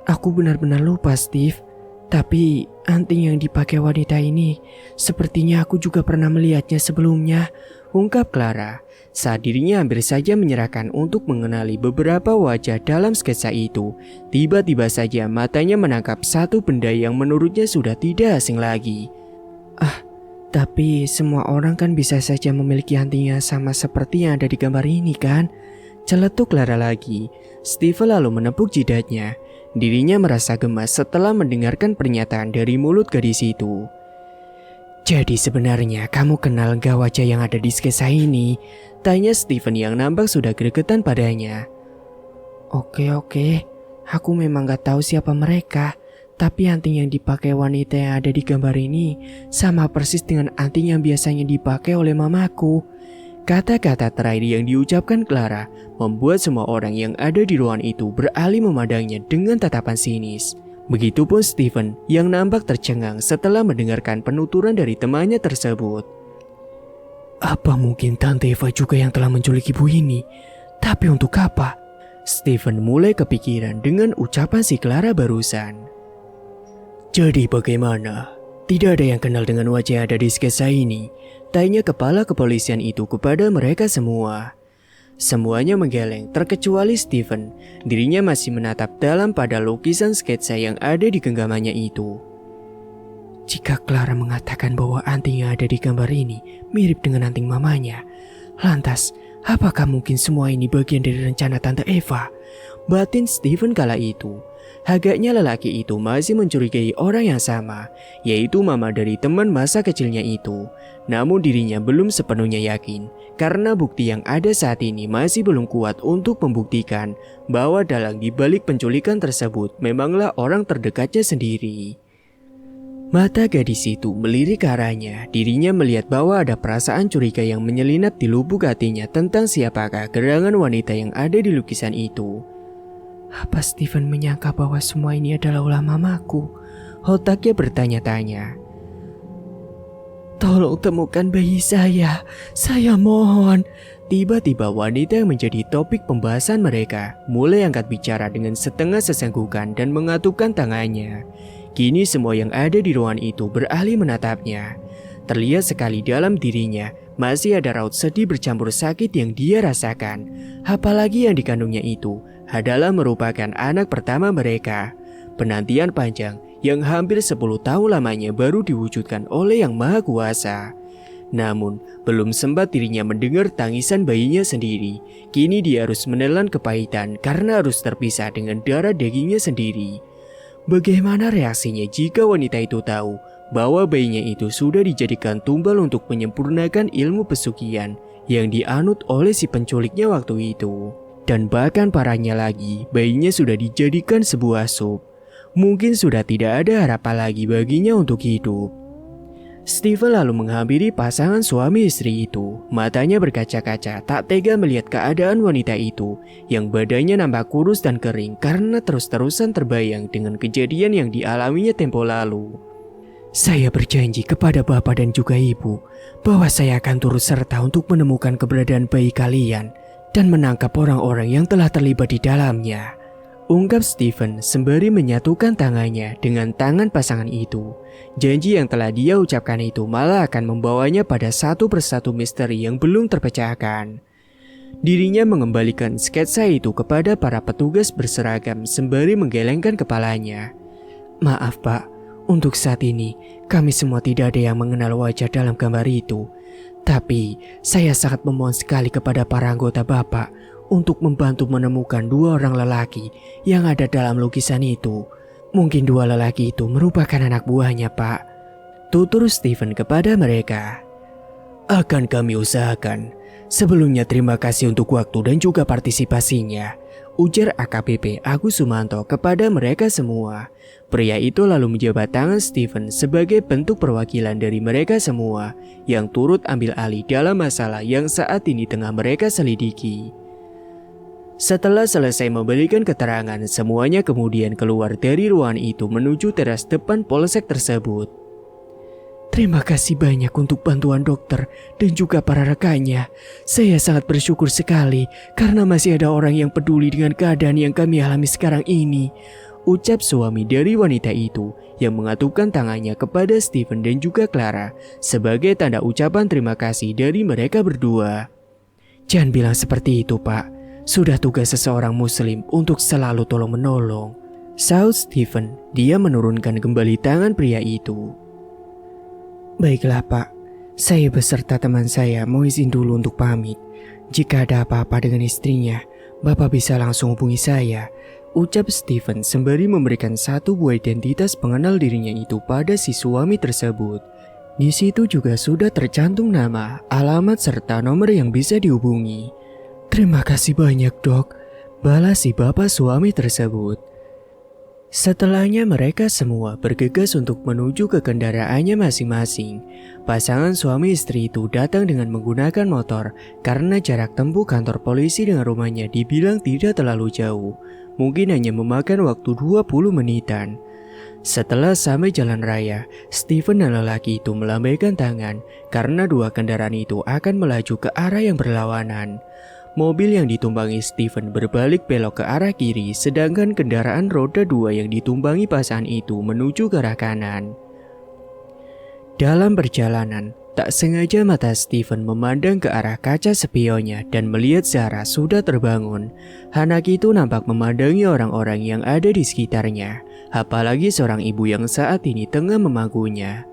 aku benar-benar lupa Steve. Tapi anting yang dipakai wanita ini, sepertinya aku juga pernah melihatnya sebelumnya. ungkap Clara saat dirinya hampir saja menyerahkan untuk mengenali beberapa wajah dalam sketsa itu. Tiba-tiba saja matanya menangkap satu benda yang menurutnya sudah tidak asing lagi. Tapi semua orang kan bisa saja memiliki antinya sama seperti yang ada di gambar ini kan? Celetuk Clara lagi. Steven lalu menepuk jidatnya. Dirinya merasa gemas setelah mendengarkan pernyataan dari mulut gadis itu. Jadi sebenarnya kamu kenal gak wajah yang ada di sketsa ini? Tanya Steven yang nampak sudah gregetan padanya. Oke, aku memang gak tahu siapa mereka. Tapi anting yang dipakai wanita yang ada di gambar ini sama persis dengan anting yang biasanya dipakai oleh mamaku. Kata-kata terakhir yang diucapkan Clara membuat semua orang yang ada di ruangan itu beralih memandangnya dengan tatapan sinis. Begitupun Steven yang nampak tercengang setelah mendengarkan penuturan dari temannya tersebut. Apa mungkin Tante Eva juga yang telah menculik ibu ini? Tapi untuk apa? Steven mulai kepikiran dengan ucapan si Clara barusan. Jadi bagaimana? Tidak ada yang kenal dengan wajah yang ada di sketsa ini? Tanya kepala kepolisian itu kepada mereka semua. Semuanya menggeleng terkecuali Steven. Dirinya masih menatap dalam pada lukisan sketsa yang ada di genggamannya itu. Jika Clara mengatakan bahwa anting yang ada di gambar ini mirip dengan anting mamanya, lantas apakah mungkin semua ini bagian dari rencana Tante Eva? Batin Steven kala itu. Agaknya lelaki itu masih mencurigai orang yang sama, yaitu mama dari teman masa kecilnya itu. Namun dirinya belum sepenuhnya yakin, karena bukti yang ada saat ini masih belum kuat untuk membuktikan bahwa dalang di balik penculikan tersebut memanglah orang terdekatnya sendiri. Mata gadis itu melirik ke arahnya. Dirinya melihat bahwa ada perasaan curiga yang menyelinap di lubuk hatinya tentang siapakah gerangan wanita yang ada di lukisan itu. Apa Steven menyangka bahwa semua ini adalah ulah mamaku? Otaknya bertanya-tanya. Tolong temukan bayi saya mohon. Tiba-tiba wanita yang menjadi topik pembahasan mereka mulai angkat bicara dengan setengah sesenggukan dan mengatupkan tangannya. Kini semua yang ada di ruangan itu beralih menatapnya. Terlihat sekali dalam dirinya masih ada raut sedih bercampur sakit yang dia rasakan. Apalagi yang dikandungnya itu adalah merupakan anak pertama mereka. Penantian panjang yang hampir 10 tahun lamanya baru diwujudkan oleh Yang Maha Kuasa. Namun, belum sempat dirinya mendengar tangisan bayinya sendiri. Kini dia harus menelan kepahitan karena harus terpisah dengan darah dagingnya sendiri. Bagaimana reaksinya jika wanita itu tahu bahwa bayinya itu sudah dijadikan tumbal untuk menyempurnakan ilmu pesugihan yang dianut oleh si penculiknya waktu itu? Dan bahkan parahnya lagi, bayinya sudah dijadikan sebuah sup. Mungkin sudah tidak ada harapan lagi baginya untuk hidup. Steven lalu menghampiri pasangan suami istri itu. Matanya berkaca-kaca, tak tega melihat keadaan wanita itu yang badannya nampak kurus dan kering karena terus-terusan terbayang dengan kejadian yang dialaminya tempo lalu. Saya berjanji kepada bapak dan juga ibu bahwa saya akan turut serta untuk menemukan keberadaan bayi kalian dan menangkap orang-orang yang telah terlibat di dalamnya, ungkap Steven sembari menyatukan tangannya dengan tangan pasangan itu. Janji yang telah dia ucapkan itu malah akan membawanya pada satu persatu misteri yang belum terpecahkan. Dirinya mengembalikan sketsa itu kepada para petugas berseragam sembari menggelengkan kepalanya. Maaf Pak, untuk saat ini kami semua tidak ada yang mengenal wajah dalam gambar itu. Tapi saya sangat memohon sekali kepada para anggota Bapak untuk membantu menemukan 2 orang lelaki yang ada dalam lukisan itu. Mungkin 2 lelaki itu merupakan anak buahnya, Pak, tutur Steven kepada mereka. Akan kami usahakan. Sebelumnya terima kasih untuk waktu dan juga partisipasinya, ujar AKBP Agus Sumanto kepada mereka semua. Pria itu lalu menjabat tangan Steven sebagai bentuk perwakilan dari mereka semua yang turut ambil alih dalam masalah yang saat ini tengah mereka selidiki. Setelah selesai memberikan keterangan, semuanya kemudian keluar dari ruangan itu menuju teras depan polsek tersebut. Terima kasih banyak untuk bantuan dokter dan juga para rekannya. Saya sangat bersyukur sekali karena masih ada orang yang peduli dengan keadaan yang kami alami sekarang ini, ucap suami dari wanita itu yang mengatupkan tangannya kepada Stephen dan juga Clara sebagai tanda ucapan terima kasih dari mereka berdua. Jangan bilang seperti itu, Pak. Sudah tugas seseorang muslim untuk selalu tolong-menolong, saut Stephen. Dia menurunkan kembali tangan pria itu. Baiklah, Pak. Saya beserta teman saya mau izin dulu untuk pamit. Jika ada apa-apa dengan istrinya, Bapak bisa langsung hubungi saya, ucap Stephen sembari memberikan satu buah identitas pengenal dirinya itu pada si suami tersebut. Di situ juga sudah tercantum nama, alamat serta nomor yang bisa dihubungi. Terima kasih banyak, Dok, balas si bapak suami tersebut. Setelahnya mereka semua bergegas untuk menuju ke kendaraannya masing-masing. Pasangan suami istri itu datang dengan menggunakan motor karena jarak tempuh kantor polisi dengan rumahnya dibilang tidak terlalu jauh. Mungkin hanya memakan waktu 20 menitan. Setelah sampai jalan raya, Stephen dan lelaki itu melambaikan tangan karena dua kendaraan itu akan melaju ke arah yang berlawanan. Mobil yang ditumpangi Stephen berbalik belok ke arah kiri, sedangkan kendaraan roda 2 yang ditumpangi pasangan itu menuju ke arah kanan. Dalam perjalanan, tak sengaja mata Stephen memandang ke arah kaca spionnya dan melihat Zara sudah terbangun. Anak itu nampak memandangi orang-orang yang ada di sekitarnya, apalagi seorang ibu yang saat ini tengah memangkunya.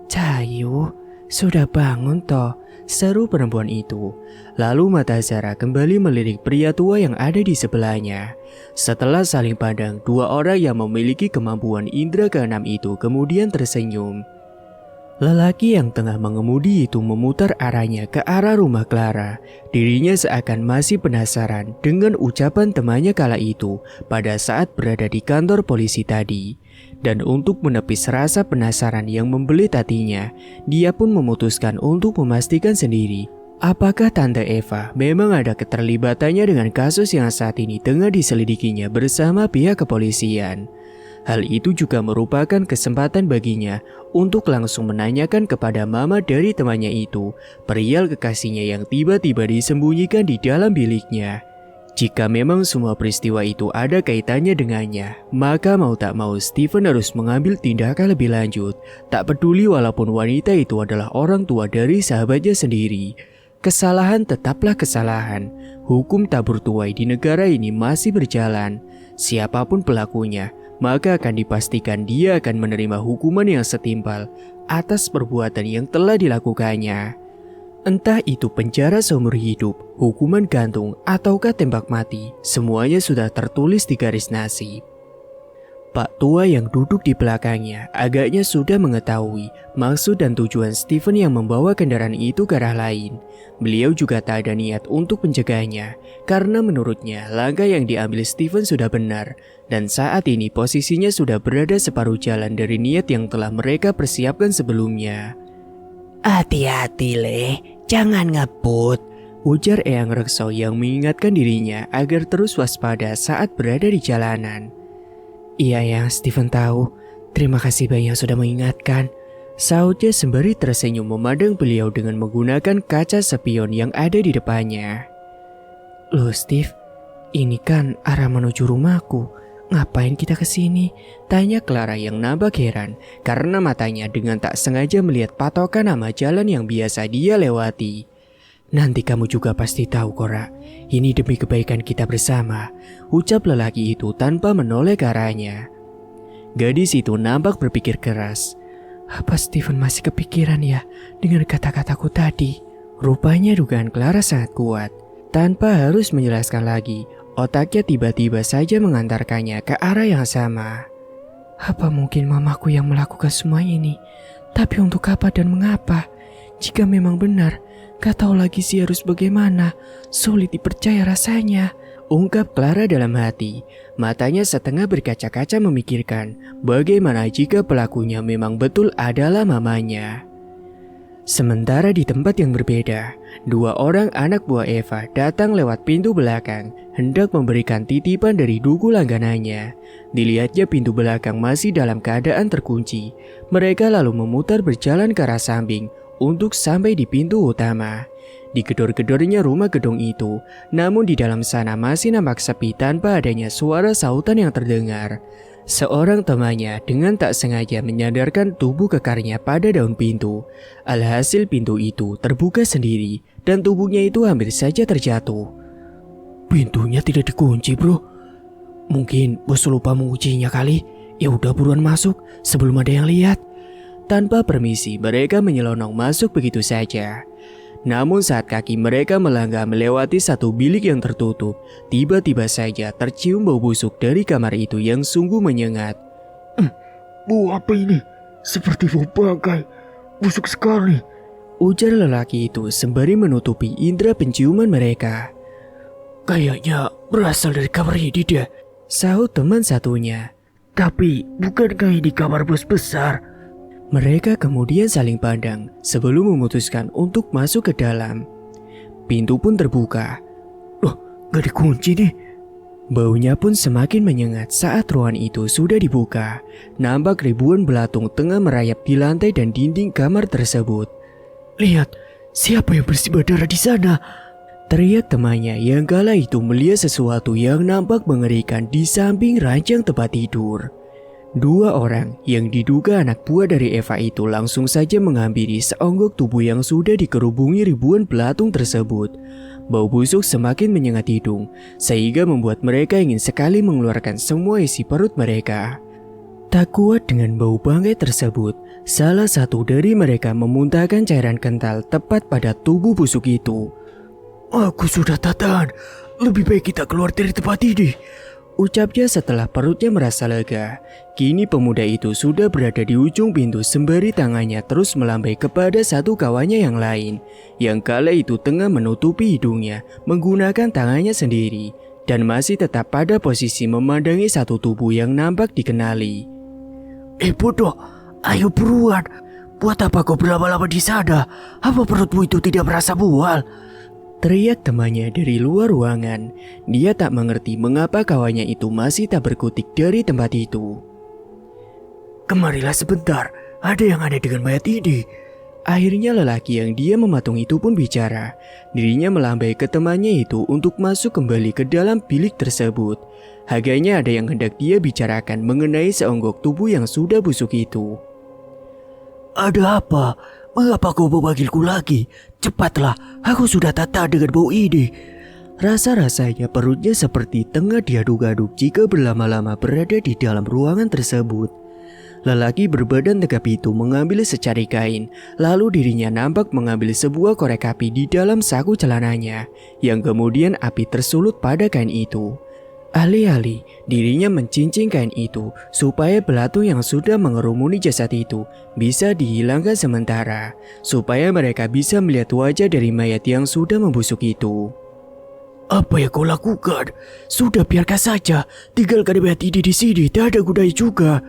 "Cahayu, sudah bangun toh?" seru perempuan itu. Lalu mata Zara kembali melirik pria tua yang ada di sebelahnya. Setelah saling pandang, dua orang yang memiliki kemampuan indera keenam itu kemudian tersenyum. Lelaki yang tengah mengemudi itu memutar arahnya ke arah rumah Clara. Dirinya seakan masih penasaran dengan ucapan temannya kala itu pada saat berada di kantor polisi tadi. Dan untuk menepis rasa penasaran yang membelit hatinya, dia pun memutuskan untuk memastikan sendiri apakah Tante Eva memang ada keterlibatannya dengan kasus yang saat ini tengah diselidikinya bersama pihak kepolisian. Hal itu juga merupakan kesempatan baginya untuk langsung menanyakan kepada mama dari temannya itu perihal kekasihnya yang tiba-tiba disembunyikan di dalam biliknya. Jika memang semua peristiwa itu ada kaitannya dengannya, maka mau tak mau Stephen harus mengambil tindakan lebih lanjut. Tak peduli walaupun wanita itu adalah orang tua dari sahabatnya sendiri. Kesalahan tetaplah kesalahan. Hukum tabur tuai di negara ini masih berjalan. Siapapun pelakunya, maka akan dipastikan dia akan menerima hukuman yang setimpal atas perbuatan yang telah dilakukannya. Entah itu penjara seumur hidup, hukuman gantung, ataukah tembak mati, semuanya sudah tertulis di garis nasib. Pak tua yang duduk di belakangnya agaknya sudah mengetahui maksud dan tujuan Stephen yang membawa kendaraan itu ke arah lain. Beliau juga tak ada niat untuk mencegahnya, karena menurutnya langkah yang diambil Stephen sudah benar, dan saat ini posisinya sudah berada separuh jalan dari niat yang telah mereka persiapkan sebelumnya. "Hati-hati, Le, jangan ngebut," ujar Eyang Rekso yang mengingatkan dirinya agar terus waspada saat berada di jalanan. "Iya, yang Stephen tahu. Terima kasih banyak sudah mengingatkan," sautnya sembari tersenyum memandang beliau dengan menggunakan kaca spion yang ada di depannya. "Loh Steve, ini kan arah menuju rumahku. Ngapain kita kesini?" tanya Clara yang nampak heran karena matanya dengan tak sengaja melihat patokan nama jalan yang biasa dia lewati. "Nanti kamu juga pasti tahu, Cora. Ini demi kebaikan kita bersama," ucap lelaki itu tanpa menoleh ke arahnya. Gadis itu nampak berpikir keras. "Apa Stephen masih kepikiran ya dengan kata-kataku tadi?" Rupanya dugaan Clara sangat kuat. Tanpa harus menjelaskan lagi, otaknya tiba-tiba saja mengantarkannya ke arah yang sama. "Apa mungkin mamaku yang melakukan semua ini? Tapi untuk apa dan mengapa? Jika memang benar, gak tahu lagi sih harus bagaimana. Sulit dipercaya rasanya," ungkap Clara dalam hati. Matanya setengah berkaca-kaca memikirkan bagaimana jika pelakunya memang betul adalah mamanya. Sementara di tempat yang berbeda, dua orang anak buah Eva datang lewat pintu belakang, hendak memberikan titipan dari duku langganannya. Dilihatnya pintu belakang masih dalam keadaan terkunci. Mereka lalu memutar berjalan ke arah samping untuk sampai di pintu utama. Digedor-gedornya rumah gedung itu, namun di dalam sana masih nampak sepi tanpa adanya suara sautan yang terdengar. Seorang temannya dengan tak sengaja menyadarkan tubuh kekarnya pada daun pintu. Alhasil pintu itu terbuka sendiri dan tubuhnya itu hampir saja terjatuh. Pintunya tidak dikunci, bro. Mungkin bos lupa menguncinya kali. Ya udah buruan masuk sebelum ada yang lihat. Tanpa permisi, mereka menyelonong masuk begitu saja. Namun saat kaki mereka melangkah melewati satu bilik yang tertutup, tiba-tiba saja tercium bau busuk dari kamar itu yang sungguh menyengat. Bau apa ini? Seperti bau bangkai. Busuk sekali. Ujar lelaki itu sembari menutupi indera penciuman mereka. Kayaknya berasal dari kamar ini deh, sahut teman satunya. Tapi bukankah ini kamar bos besar? Mereka kemudian saling pandang sebelum memutuskan untuk masuk ke dalam. Pintu pun terbuka. Loh, gak dikunci nih. Baunya pun semakin menyengat saat ruangan itu sudah dibuka. Nampak ribuan belatung tengah merayap di lantai dan dinding kamar tersebut. Lihat, siapa yang bersimbah darah di sana? Teriak temannya yang kala itu melihat sesuatu yang nampak mengerikan di samping ranjang tempat tidur. Dua orang yang diduga anak buah dari Eva itu langsung saja menghampiri seonggok tubuh yang sudah dikerubungi ribuan belatung tersebut. Bau busuk semakin menyengat hidung, sehingga membuat mereka ingin sekali mengeluarkan semua isi perut mereka. Tak kuat dengan bau bangkai tersebut, salah satu dari mereka memuntahkan cairan kental tepat pada tubuh busuk itu. Aku sudah tak tahan, lebih baik kita keluar dari tempat ini, ucapnya setelah perutnya merasa lega. Kini pemuda itu sudah berada di ujung pintu sembari tangannya terus melambai kepada satu kawannya yang lain, yang kala itu tengah menutupi hidungnya menggunakan tangannya sendiri, dan masih tetap pada posisi memandangi satu tubuh yang nampak dikenali. Bodoh, ayo buruan, buat apa kau berlama-lama di sana? Apa perutmu itu tidak merasa mual? Teriak temannya dari luar ruangan. Dia tak mengerti mengapa kawannya itu masih tak berkutik dari tempat itu. Kemarilah sebentar, ada yang aneh dengan mayat ini. Akhirnya lelaki yang dia mematung itu pun bicara. Dirinya melambai ke temannya itu untuk masuk kembali ke dalam bilik tersebut. Agaknya ada yang hendak dia bicarakan mengenai seonggok tubuh yang sudah busuk itu. Ada apa? Mengapa kau memanggilku lagi? Cepatlah, aku sudah tak tahan dengan bau ini. Rasa-rasanya perutnya seperti tengah diaduk-aduk jika berlama-lama berada di dalam ruangan tersebut. Lelaki berbadan tegap itu mengambil secari kain, lalu dirinya nampak mengambil sebuah korek api di dalam saku celananya, yang kemudian api tersulut pada kain itu. Alih-alih dirinya mencincang kain itu supaya belatung yang sudah mengerumuni jasad itu bisa dihilangkan sementara, supaya mereka bisa melihat wajah dari mayat yang sudah membusuk itu. Apa yang kau lakukan? Sudah biarkan saja, tinggalkan mayat ini di sini, tak ada gunanya juga,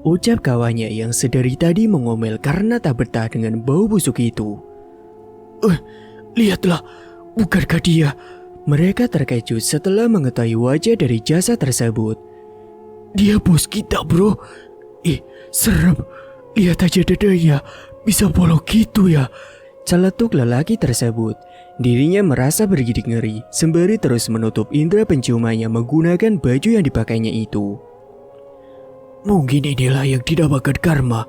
ucap kawannya yang sedari tadi mengomel karena tak betah dengan bau busuk itu. Lihatlah, bukankah dia? Mereka terkejut setelah mengetahui wajah dari jasad tersebut. Dia bos kita, bro. Serem. Lihat aja dadanya, bisa bolong gitu ya. Celetuk lelaki tersebut. Dirinya merasa bergidik ngeri sembari terus menutup indera penciumannya menggunakan baju yang dipakainya itu. Mungkin inilah yang dinamakan karma.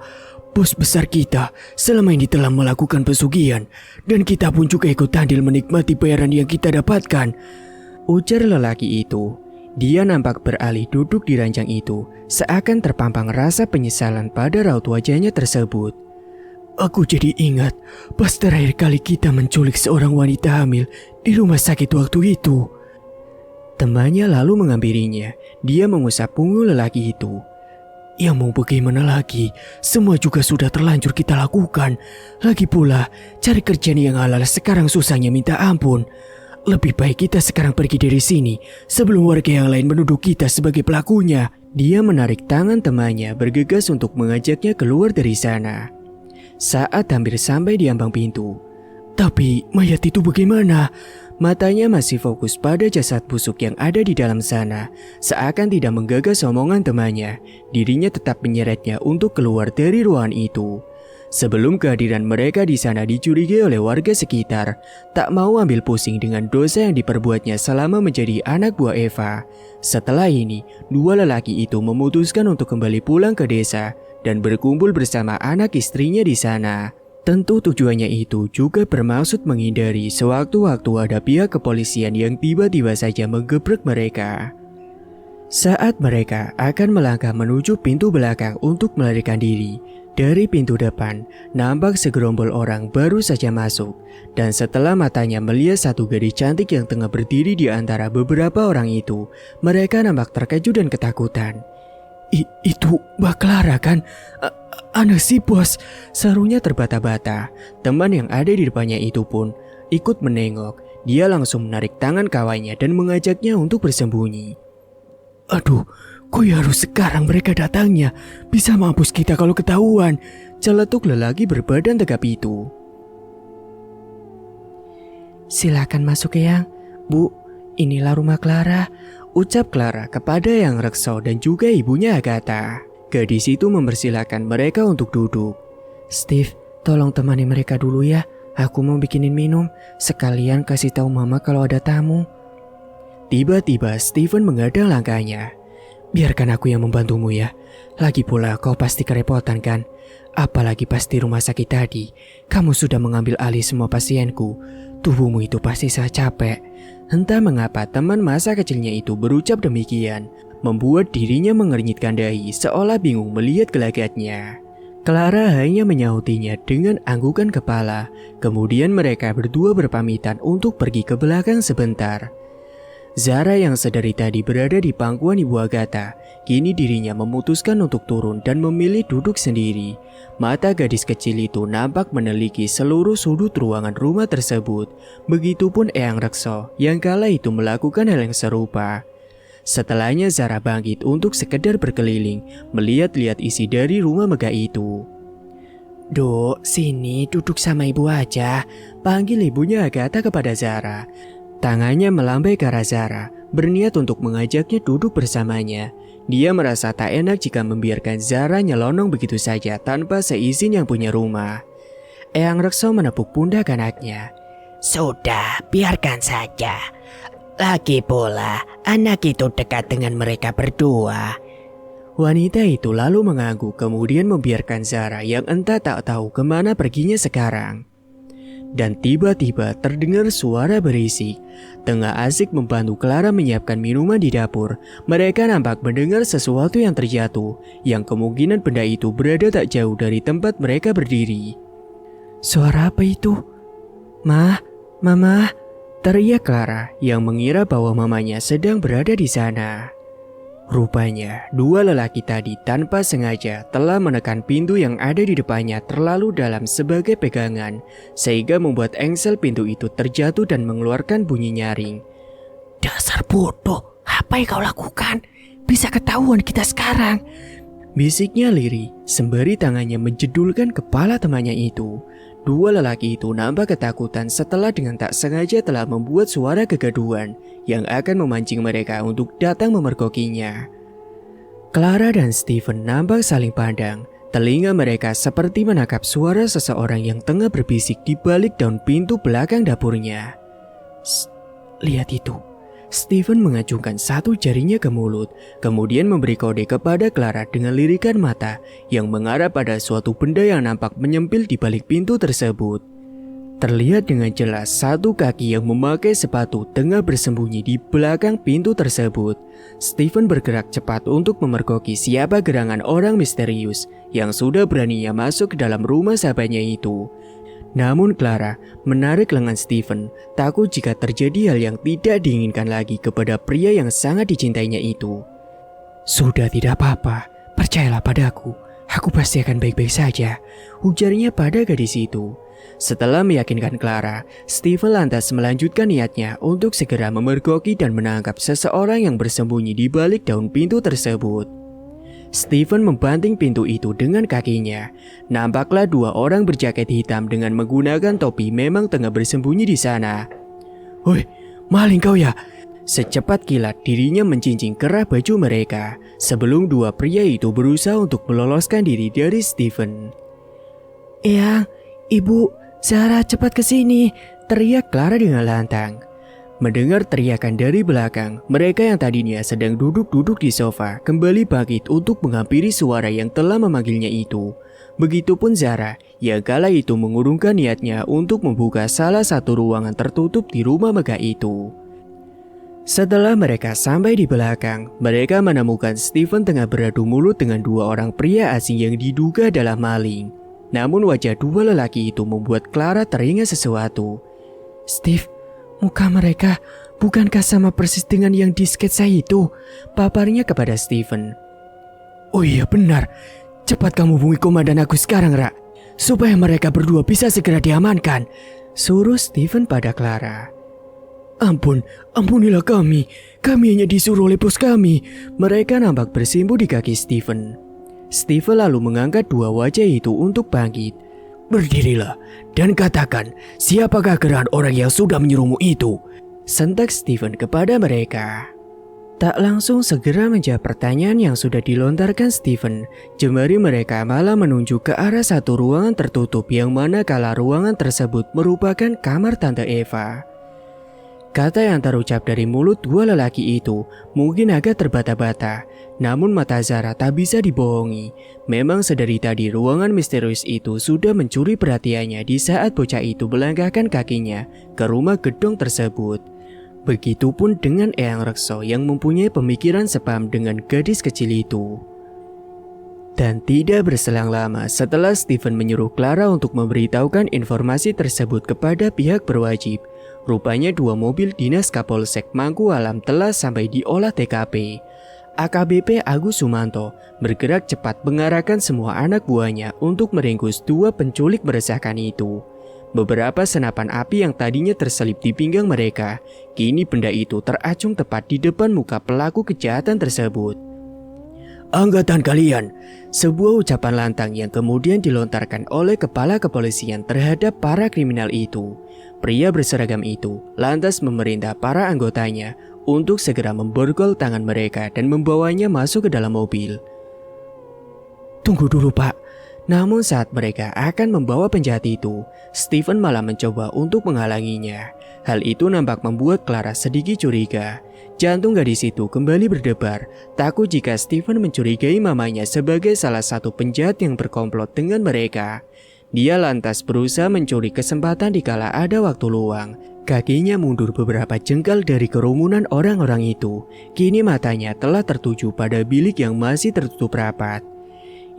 Bos besar kita selama ini telah melakukan pesugihan, dan kita pun juga ikut andil menikmati bayaran yang kita dapatkan, ujar lelaki itu. Dia nampak beralih duduk di ranjang itu, seakan terpampang rasa penyesalan pada raut wajahnya tersebut. Aku jadi ingat pas terakhir kali kita menculik seorang wanita hamil di rumah sakit waktu itu. Temannya lalu menghampirinya. Dia mengusap punggung lelaki itu. Ya mau bagaimana lagi, semua juga sudah terlanjur kita lakukan. Lagi pula, cari kerjaan yang halal sekarang susahnya minta ampun. Lebih baik kita sekarang pergi dari sini sebelum warga yang lain menuduh kita sebagai pelakunya. Dia menarik tangan temannya bergegas untuk mengajaknya keluar dari sana. Saat hampir sampai di ambang pintu, tapi mayat itu bagaimana? Matanya masih fokus pada jasad busuk yang ada di dalam sana. Seakan tidak menggagas omongan temannya, dirinya tetap menyeretnya untuk keluar dari ruangan itu. Sebelum kehadiran mereka di sana dicurigai oleh warga sekitar, tak mau ambil pusing dengan dosa yang diperbuatnya selama menjadi anak buah Eva. Setelah ini, dua lelaki itu memutuskan untuk kembali pulang ke desa dan berkumpul bersama anak istrinya di sana. Tentu tujuannya itu juga bermaksud menghindari sewaktu-waktu ada pihak kepolisian yang tiba-tiba saja menggebrek mereka. Saat mereka akan melangkah menuju pintu belakang untuk melarikan diri, dari pintu depan, nampak segerombol orang baru saja masuk, dan setelah matanya melihat satu gadis cantik yang tengah berdiri di antara beberapa orang itu, mereka nampak terkejut dan ketakutan. Itu Mbak Clara kan? Aneh sih bos, serunya terbata-bata. Teman yang ada di depannya itu pun ikut menengok. Dia langsung menarik tangan kawannya dan mengajaknya untuk bersembunyi. Aduh, kok ya harus sekarang mereka datangnya? Bisa mampus kita kalau ketahuan, celetuk lelaki berbadan tegap itu. Silakan masuk Eyang. Bu, inilah rumah Clara, ucap Clara kepada Eyang Rekso dan juga ibunya Agatha. Gadis itu mempersilahkan mereka untuk duduk. Steve, tolong temani mereka dulu ya. Aku mau bikinin minum, sekalian kasih tahu mama kalau ada tamu. Tiba-tiba Steven menghadang langkahnya. Biarkan aku yang membantumu ya. Lagi pula kau pasti kerepotan kan? Apalagi pas di rumah sakit tadi, kamu sudah mengambil alih semua pasienku. Tubuhmu itu pasti sangat capek. Entah mengapa teman masa kecilnya itu berucap demikian, membuat dirinya mengernyitkan dahi seolah bingung melihat gelagatnya. Clara hanya menyautinya dengan anggukan kepala. Kemudian mereka berdua berpamitan untuk pergi ke belakang sebentar. Zara yang sedari tadi berada di pangkuan Ibu Agatha, kini dirinya memutuskan untuk turun dan memilih duduk sendiri. Mata gadis kecil itu nampak meneliti seluruh sudut ruangan rumah tersebut. Begitupun Eyang Rekso yang kala itu melakukan hal yang serupa. Setelahnya Zara bangkit untuk sekedar berkeliling, melihat-lihat isi dari rumah megah itu. Dok, sini duduk sama ibu aja, panggil ibunya Agatha kepada Zara. Tangannya melambai ke arah Zara, berniat untuk mengajaknya duduk bersamanya. Dia merasa tak enak jika membiarkan Zara nyelonong begitu saja tanpa seizin yang punya rumah. Eyang Rekso menepuk pundak anaknya. Sudah, biarkan saja. Lagi pula, anak itu dekat dengan mereka berdua. Wanita itu lalu mengangguk kemudian membiarkan Zara yang entah tak tahu kemana perginya sekarang. Dan tiba-tiba terdengar suara berisik. Tengah asik membantu Clara menyiapkan minuman di dapur, mereka nampak mendengar sesuatu yang terjatuh, yang kemungkinan benda itu berada tak jauh dari tempat mereka berdiri. Suara apa itu? Mama, teriak Clara yang mengira bahwa mamanya sedang berada di sana. Rupanya, dua lelaki tadi tanpa sengaja telah menekan pintu yang ada di depannya terlalu dalam sebagai pegangan, sehingga membuat engsel pintu itu terjatuh dan mengeluarkan bunyi nyaring. Dasar bodoh, apa yang kau lakukan? Bisa ketahuan kita sekarang. Bisiknya lirih, sembari tangannya menjedulkan kepala temannya itu. Dua lelaki itu nampak ketakutan setelah dengan tak sengaja telah membuat suara kegaduhan yang akan memancing mereka untuk datang memergokinya. Clara dan Steven nampak saling pandang. Telinga mereka seperti menangkap suara seseorang yang tengah berbisik di balik daun pintu belakang dapurnya. Lihat itu. Steven mengacungkan satu jarinya ke mulut, kemudian memberi kode kepada Clara dengan lirikan mata yang mengarah pada suatu benda yang nampak menyempil di balik pintu tersebut. Terlihat dengan jelas satu kaki yang memakai sepatu tengah bersembunyi di belakang pintu tersebut. Steven bergerak cepat untuk memergoki siapa gerangan orang misterius yang sudah beraninya masuk ke dalam rumah sahabatnya itu. Namun Clara menarik lengan Steven, takut jika terjadi hal yang tidak diinginkan lagi kepada pria yang sangat dicintainya itu. Sudah, tidak apa-apa, percayalah padaku, aku pasti akan baik-baik saja, ujarnya pada gadis itu. Setelah meyakinkan Clara, Steven lantas melanjutkan niatnya untuk segera memergoki dan menangkap seseorang yang bersembunyi di balik daun pintu tersebut. Steven membanting pintu itu dengan kakinya. Nampaklah dua orang berjaket hitam dengan menggunakan topi memang tengah bersembunyi di sana. Woi, maling kau ya? Secepat kilat dirinya mencincing kerah baju mereka sebelum dua pria itu berusaha untuk meloloskan diri dari Steven. Eyang, Ibu, Zara cepat ke sini, teriak Clara dengan lantang. Mendengar teriakan dari belakang, mereka yang tadinya sedang duduk-duduk di sofa kembali bangkit untuk menghampiri suara yang telah memanggilnya itu. Begitupun Zara, yang kala itu mengurungkan niatnya untuk membuka salah satu ruangan tertutup di rumah megah itu. Setelah mereka sampai di belakang, mereka menemukan Steven tengah beradu mulut dengan dua orang pria asing yang diduga adalah maling. Namun wajah dua lelaki itu membuat Clara teringat sesuatu. Steve, muka mereka bukankah sama persis dengan yang di sketsa itu? Paparnya kepada Steven. Oh iya benar, cepat kamu hubungi komandan aku sekarang, Ra, supaya mereka berdua bisa segera diamankan, suruh Steven pada Clara. Ampunilah kami hanya disuruh oleh bos kami. Mereka nampak bersimpu di kaki Steven. Steven lalu mengangkat dua wajah itu untuk bangkit. Berdirilah dan katakan siapakah gerangan orang yang sudah menyuruhmu itu, sentak Steven kepada mereka. Tak langsung segera menjawab pertanyaan yang sudah dilontarkan Steven, jemari mereka malah menunjuk ke arah satu ruangan tertutup yang mana kala ruangan tersebut merupakan kamar Tante Eva. Kata yang terucap dari mulut dua lelaki itu mungkin agak terbata-bata, namun mata Zara tak bisa dibohongi. Memang sedari tadi ruangan misterius itu sudah mencuri perhatiannya di saat bocah itu melangkahkan kakinya ke rumah gedung tersebut. Begitupun dengan Eyang Rekso yang mempunyai pemikiran sepam dengan gadis kecil itu. Dan tidak berselang lama setelah Steven menyuruh Clara untuk memberitahukan informasi tersebut kepada pihak berwajib, rupanya dua mobil dinas Kapolsek Mangku Alam telah sampai di olah TKP. AKBP Agus Sumanto bergerak cepat mengarahkan semua anak buahnya untuk meringkus dua penculik meresahkan itu. Beberapa senapan api yang tadinya terselip di pinggang mereka, kini benda itu teracung tepat di depan muka pelaku kejahatan tersebut. Angkatan kalian, sebuah ucapan lantang yang kemudian dilontarkan oleh kepala kepolisian terhadap para kriminal itu. Pria berseragam itu lantas memerintah para anggotanya untuk segera memborgol tangan mereka dan membawanya masuk ke dalam mobil. Tunggu dulu, Pak. Namun saat mereka akan membawa penjahat itu, Steven malah mencoba untuk menghalanginya. Hal itu nampak membuat Clara sedikit curiga. Jantung gadis itu kembali berdebar, takut jika Steven mencurigai mamanya sebagai salah satu penjahat yang berkomplot dengan mereka. Dia lantas berusaha mencuri kesempatan dikala ada waktu luang. Kakinya mundur beberapa jengkal dari kerumunan orang-orang itu. Kini matanya telah tertuju pada bilik yang masih tertutup rapat.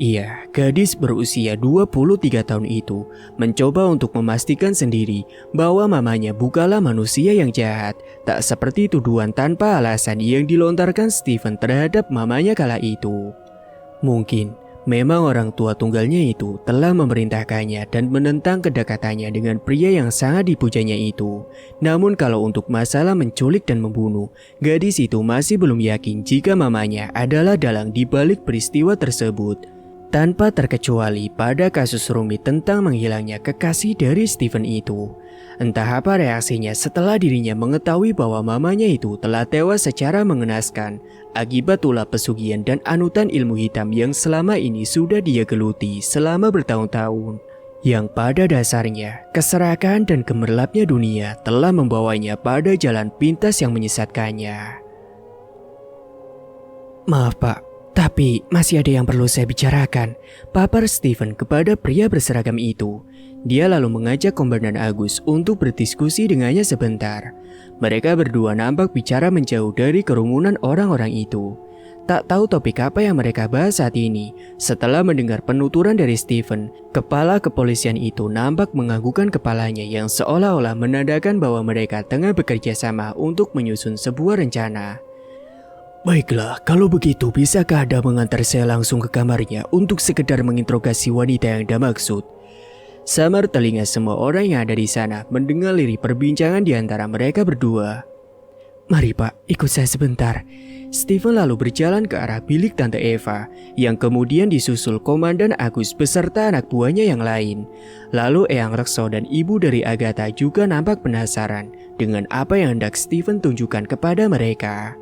Iya, gadis berusia 23 tahun itu mencoba untuk memastikan sendiri bahwa mamanya bukanlah manusia yang jahat, tak seperti tuduhan tanpa alasan yang dilontarkan Steven terhadap mamanya kala itu. Mungkin memang orang tua tunggalnya itu telah memerintahkannya dan menentang kedekatannya dengan pria yang sangat dipujanya itu. Namun kalau untuk masalah menculik dan membunuh, gadis itu masih belum yakin jika mamanya adalah dalang di balik peristiwa tersebut. Tanpa terkecuali pada kasus rumit tentang menghilangnya kekasih dari Steven itu. Entah apa reaksinya setelah dirinya mengetahui bahwa mamanya itu telah tewas secara mengenaskan akibat ulah pesugihan dan anutan ilmu hitam yang selama ini sudah dia geluti selama bertahun-tahun. Yang pada dasarnya, keserakahan dan gemerlapnya dunia telah membawanya pada jalan pintas yang menyesatkannya. Maaf, Pak. Tapi masih ada yang perlu saya bicarakan, papar Steven kepada pria berseragam itu. Dia lalu mengajak Komandan Agus untuk berdiskusi dengannya sebentar. Mereka berdua nampak bicara menjauh dari kerumunan orang-orang itu. Tak tahu topik apa yang mereka bahas saat ini. Setelah mendengar penuturan dari Steven, kepala kepolisian itu nampak menganggukkan kepalanya yang seolah-olah menandakan bahwa mereka tengah bekerja sama untuk menyusun sebuah rencana. Baiklah, kalau begitu bisakah Anda mengantar saya langsung ke kamarnya untuk sekedar menginterogasi wanita yang Anda maksud? Samar telinga semua orang yang ada di sana mendengar lirik perbincangan di antara mereka berdua. Mari Pak, ikut saya sebentar. Steven lalu berjalan ke arah bilik Tante Eva, yang kemudian disusul Komandan Agus beserta anak buahnya yang lain. Lalu Eyang Rekso dan ibu dari Agatha juga nampak penasaran dengan apa yang hendak Steven tunjukkan kepada mereka.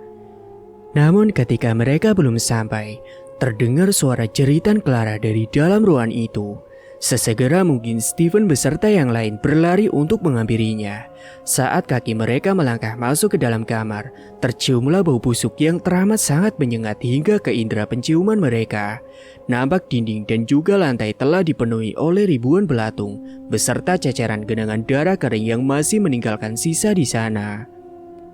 Namun ketika mereka belum sampai, terdengar suara jeritan Clara dari dalam ruangan itu. Sesegera mungkin Steven beserta yang lain berlari untuk menghampirinya. Saat kaki mereka melangkah masuk ke dalam kamar, terciumlah bau busuk yang teramat sangat menyengat hingga ke indera penciuman mereka. Nampak dinding dan juga lantai telah dipenuhi oleh ribuan belatung, beserta ceceran genangan darah kering yang masih meninggalkan sisa di sana.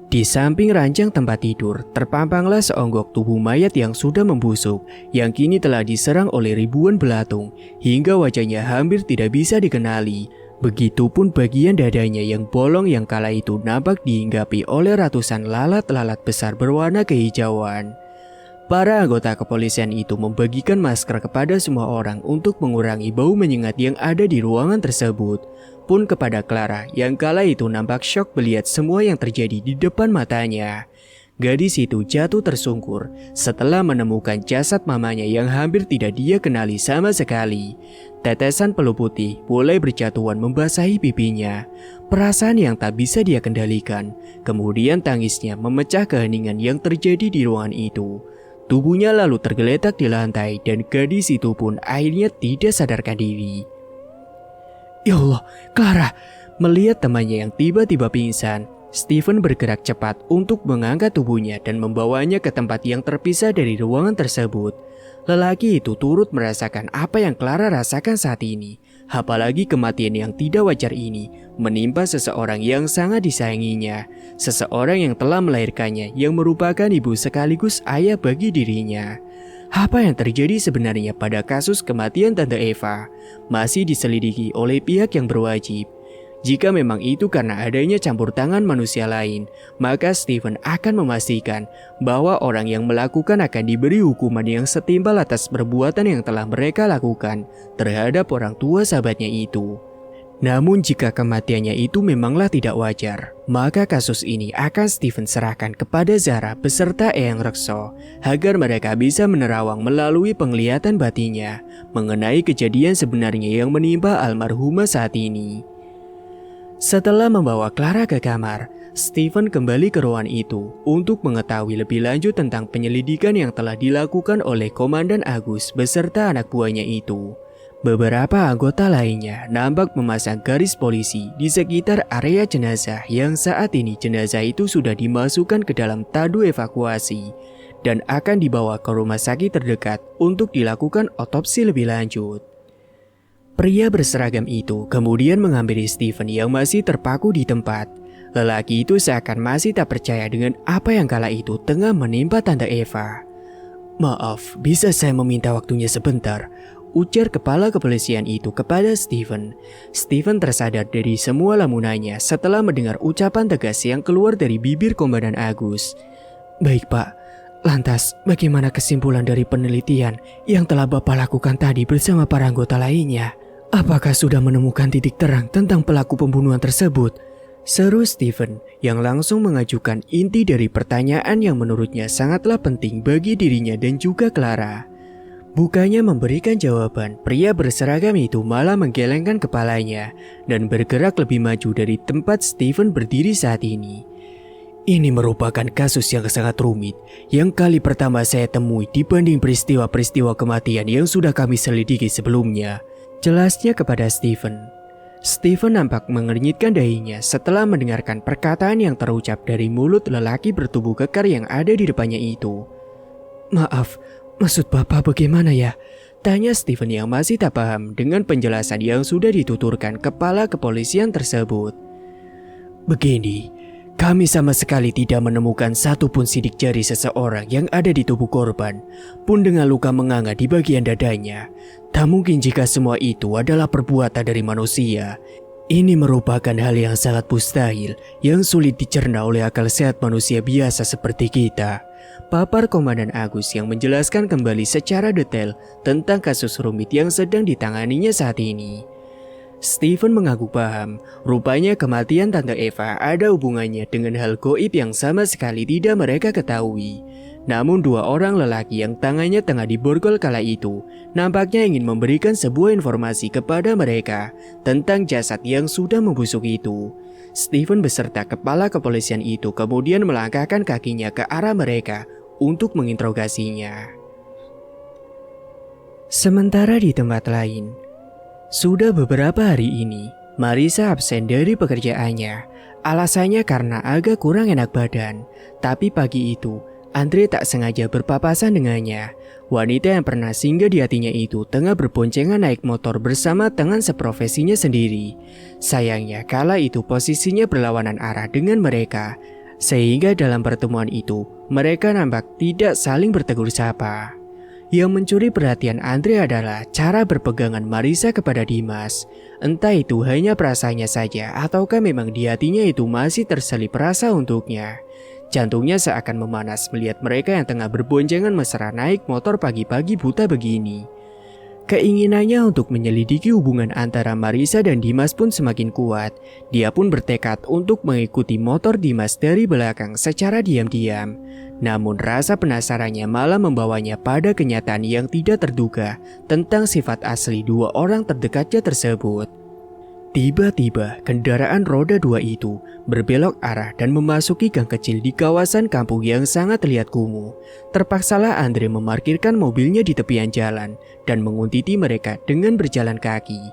Di samping ranjang tempat tidur, terpampanglah seonggok tubuh mayat yang sudah membusuk, yang kini telah diserang oleh ribuan belatung, hingga wajahnya hampir tidak bisa dikenali. Begitupun bagian dadanya yang bolong yang kala itu nampak dihinggapi oleh ratusan lalat-lalat besar berwarna kehijauan. Para anggota kepolisian itu membagikan masker kepada semua orang untuk mengurangi bau menyengat yang ada di ruangan tersebut. Pun kepada Clara yang kala itu nampak syok melihat semua yang terjadi di depan matanya. Gadis itu jatuh tersungkur setelah menemukan jasad mamanya yang hampir tidak dia kenali sama sekali. Tetesan peluh putih mulai berjatuhan membasahi pipinya. Perasaan yang tak bisa dia kendalikan. Kemudian tangisnya memecah keheningan yang terjadi di ruangan itu. Tubuhnya lalu tergeletak di lantai dan gadis itu pun akhirnya tidak sadarkan diri. Ya Allah, Clara! Melihat temannya yang tiba-tiba pingsan, Steven bergerak cepat untuk mengangkat tubuhnya dan membawanya ke tempat yang terpisah dari ruangan tersebut. Lelaki itu turut merasakan apa yang Clara rasakan saat ini. Apalagi kematian yang tidak wajar ini menimpa seseorang yang sangat disayanginya. Seseorang yang telah melahirkannya yang merupakan ibu sekaligus ayah bagi dirinya. Apa yang terjadi sebenarnya pada kasus kematian Tante Eva masih diselidiki oleh pihak yang berwajib. Jika memang itu karena adanya campur tangan manusia lain, maka Steven akan memastikan bahwa orang yang melakukan akan diberi hukuman yang setimpal atas perbuatan yang telah mereka lakukan terhadap orang tua sahabatnya itu. Namun jika kematiannya itu memanglah tidak wajar, maka kasus ini akan Steven serahkan kepada Zara beserta Eyang Rekso agar mereka bisa menerawang melalui penglihatan batinnya mengenai kejadian sebenarnya yang menimpa almarhumah saat ini. Setelah membawa Clara ke kamar, Steven kembali ke ruangan itu untuk mengetahui lebih lanjut tentang penyelidikan yang telah dilakukan oleh Komandan Agus beserta anak buahnya itu. Beberapa anggota lainnya nampak memasang garis polisi di sekitar area jenazah yang saat ini jenazah itu sudah dimasukkan ke dalam tandu evakuasi dan akan dibawa ke rumah sakit terdekat untuk dilakukan otopsi lebih lanjut. Pria berseragam itu kemudian menghampiri Steven yang masih terpaku di tempat. Lelaki itu seakan masih tak percaya dengan apa yang kala itu tengah menimpa Tante Eva. "Maaf, bisa saya meminta waktunya sebentar?" ujar kepala kepolisian itu kepada Steven. Steven tersadar dari semua lamunannya setelah mendengar ucapan tegas yang keluar dari bibir Komandan Agus. "Baik Pak, lantas bagaimana kesimpulan dari penelitian yang telah Bapak lakukan tadi bersama para anggota lainnya? Apakah sudah menemukan titik terang tentang pelaku pembunuhan tersebut?" seru Steven yang langsung mengajukan inti dari pertanyaan yang menurutnya sangatlah penting bagi dirinya dan juga Clara. Bukannya memberikan jawaban, pria berseragam itu malah menggelengkan kepalanya dan bergerak lebih maju dari tempat Steven berdiri saat ini. "Ini merupakan kasus yang sangat rumit yang kali pertama saya temui dibanding peristiwa-peristiwa kematian yang sudah kami selidiki sebelumnya," jelasnya kepada Steven. Steven nampak mengernyitkan dahinya setelah mendengarkan perkataan yang terucap dari mulut lelaki bertubuh kekar yang ada di depannya itu. "Maaf, maksud Bapak bagaimana ya?" tanya Steven yang masih tak paham dengan penjelasan yang sudah dituturkan kepala kepolisian tersebut. "Begini, kami sama sekali tidak menemukan satupun sidik jari seseorang yang ada di tubuh korban, pun dengan luka menganga di bagian dadanya. Tak mungkin jika semua itu adalah perbuatan dari manusia. Ini merupakan hal yang sangat mustahil yang sulit dicerna oleh akal sehat manusia biasa seperti kita," papar Komandan Agus yang menjelaskan kembali secara detail tentang kasus rumit yang sedang ditanganinya saat ini. Steven mengaku paham, rupanya kematian Tante Eva ada hubungannya dengan hal gaib yang sama sekali tidak mereka ketahui. Namun dua orang lelaki yang tangannya tengah diborgol kala itu nampaknya ingin memberikan sebuah informasi kepada mereka tentang jasad yang sudah membusuk itu. Steven beserta kepala kepolisian itu kemudian melangkahkan kakinya ke arah mereka untuk menginterogasinya. Sementara di tempat lain, Sudah beberapa hari ini, Marisa absen dari pekerjaannya. Alasannya karena agak kurang enak badan. Tapi pagi itu, Andre tak sengaja berpapasan dengannya. Wanita yang pernah singgah di hatinya itu tengah berboncengan naik motor bersama teman seprofesinya sendiri. Sayangnya kala itu posisinya berlawanan arah dengan mereka. Sehingga dalam pertemuan itu, mereka nampak tidak saling bertegur sapa. Yang mencuri perhatian Andre adalah cara berpegangan Marisa kepada Dimas. Entah itu hanya perasaannya saja ataukah memang di hatinya itu masih terselip rasa untuknya. Jantungnya seakan memanas melihat mereka yang tengah berboncengan mesra naik motor pagi-pagi buta begini. Keinginannya untuk menyelidiki hubungan antara Marisa dan Dimas pun semakin kuat. Dia pun bertekad untuk mengikuti motor Dimas dari belakang secara diam-diam. Namun rasa penasarannya malah membawanya pada kenyataan yang tidak terduga tentang sifat asli dua orang terdekatnya tersebut. Tiba-tiba kendaraan roda 2 itu berbelok arah dan memasuki gang kecil di kawasan kampung yang sangat terlihat kumuh. Terpaksalah Andre memarkirkan mobilnya di tepian jalan dan menguntiti mereka dengan berjalan kaki.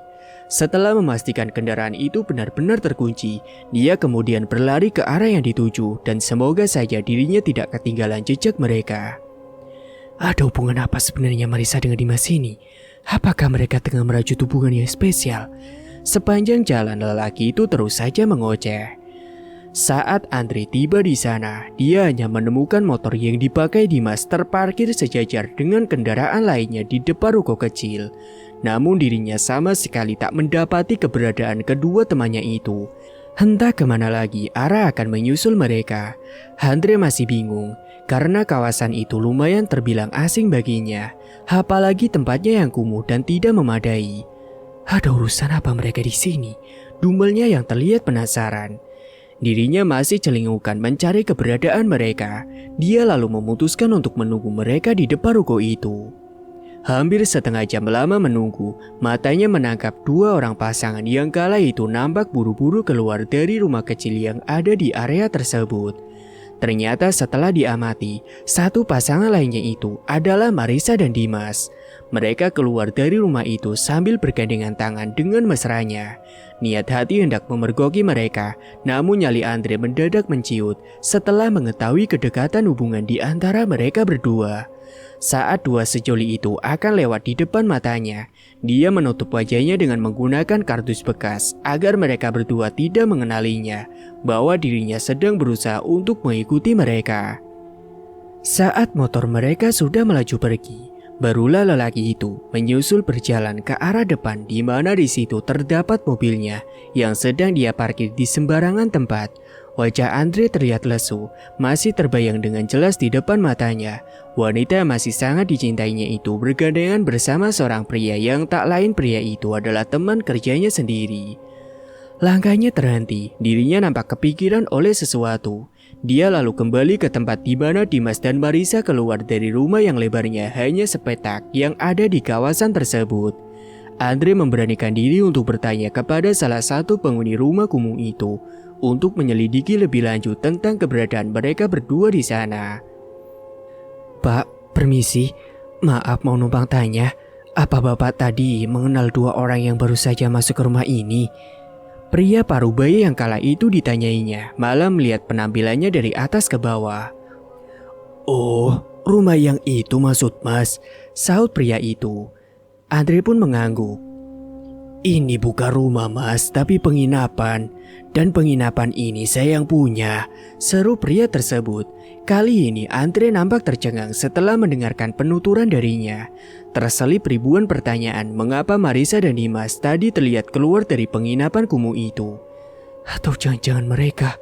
Setelah memastikan kendaraan itu benar-benar terkunci, dia kemudian berlari ke arah yang dituju dan semoga saja dirinya tidak ketinggalan jejak mereka. Ada hubungan apa sebenarnya Marisa dengan Dimas ini? Apakah mereka tengah merajut hubungan yang spesial? Sepanjang jalan lelaki itu terus saja mengoceh. Saat Andre tiba di sana, dia hanya menemukan motor yang dipakai Dimas terparkir sejajar dengan kendaraan lainnya di depan ruko kecil. Namun dirinya sama sekali tak mendapati keberadaan kedua temannya itu. Entah kemana lagi arah akan menyusul mereka. Andre masih bingung karena kawasan itu lumayan terbilang asing baginya. Apalagi tempatnya yang kumuh dan tidak memadai. Ada urusan apa mereka di sini? Dumelnya yang terlihat penasaran. Dirinya masih celingukan mencari keberadaan mereka. Dia lalu memutuskan untuk menunggu mereka di depan ruko itu. Hampir setengah jam lama menunggu, matanya menangkap dua orang pasangan yang kala itu nampak buru-buru keluar dari rumah kecil yang ada di area tersebut. Ternyata setelah diamati, satu pasangan lainnya itu adalah Marisa dan Dimas. Mereka keluar dari rumah itu sambil bergandengan tangan dengan mesranya. Niat hati hendak memergoki mereka, namun nyali Andre mendadak menciut setelah mengetahui kedekatan hubungan di antara mereka berdua. Saat dua sejoli itu akan lewat di depan matanya, dia menutup wajahnya dengan menggunakan kardus bekas agar mereka berdua tidak mengenalinya bahwa dirinya sedang berusaha untuk mengikuti mereka. Saat motor mereka sudah melaju pergi, barulah lelaki itu menyusul berjalan ke arah depan di mana di situ terdapat mobilnya yang sedang dia parkir di sembarangan tempat. Wajah Andre terlihat lesu, masih terbayang dengan jelas di depan matanya. Wanita yang masih sangat dicintainya itu bergandengan bersama seorang pria yang tak lain pria itu adalah teman kerjanya sendiri. Langkahnya terhenti, dirinya nampak kepikiran oleh sesuatu. Dia lalu kembali ke tempat di mana Dimas dan Marisa keluar dari rumah yang lebarnya hanya sepetak yang ada di kawasan tersebut. Andre memberanikan diri untuk bertanya kepada salah satu penghuni rumah kumuh itu untuk menyelidiki lebih lanjut tentang keberadaan mereka berdua di sana. Pak, permisi. Maaf mau numpang tanya, apa Bapak tadi mengenal dua orang yang baru saja masuk ke rumah ini? Pria parubaya yang kala itu ditanyainya, malah melihat penampilannya dari atas ke bawah. Oh, rumah yang itu maksud Mas, sahut pria itu. Andre pun mengangguk. Ini bukan rumah Mas, tapi penginapan. Dan penginapan ini saya yang punya, seru pria tersebut. Kali ini Andre nampak tercengang setelah mendengarkan penuturan darinya. Terselip ribuan pertanyaan mengapa Marisa dan Dimas tadi terlihat keluar dari penginapan kumuh itu. Atau jangan-jangan mereka.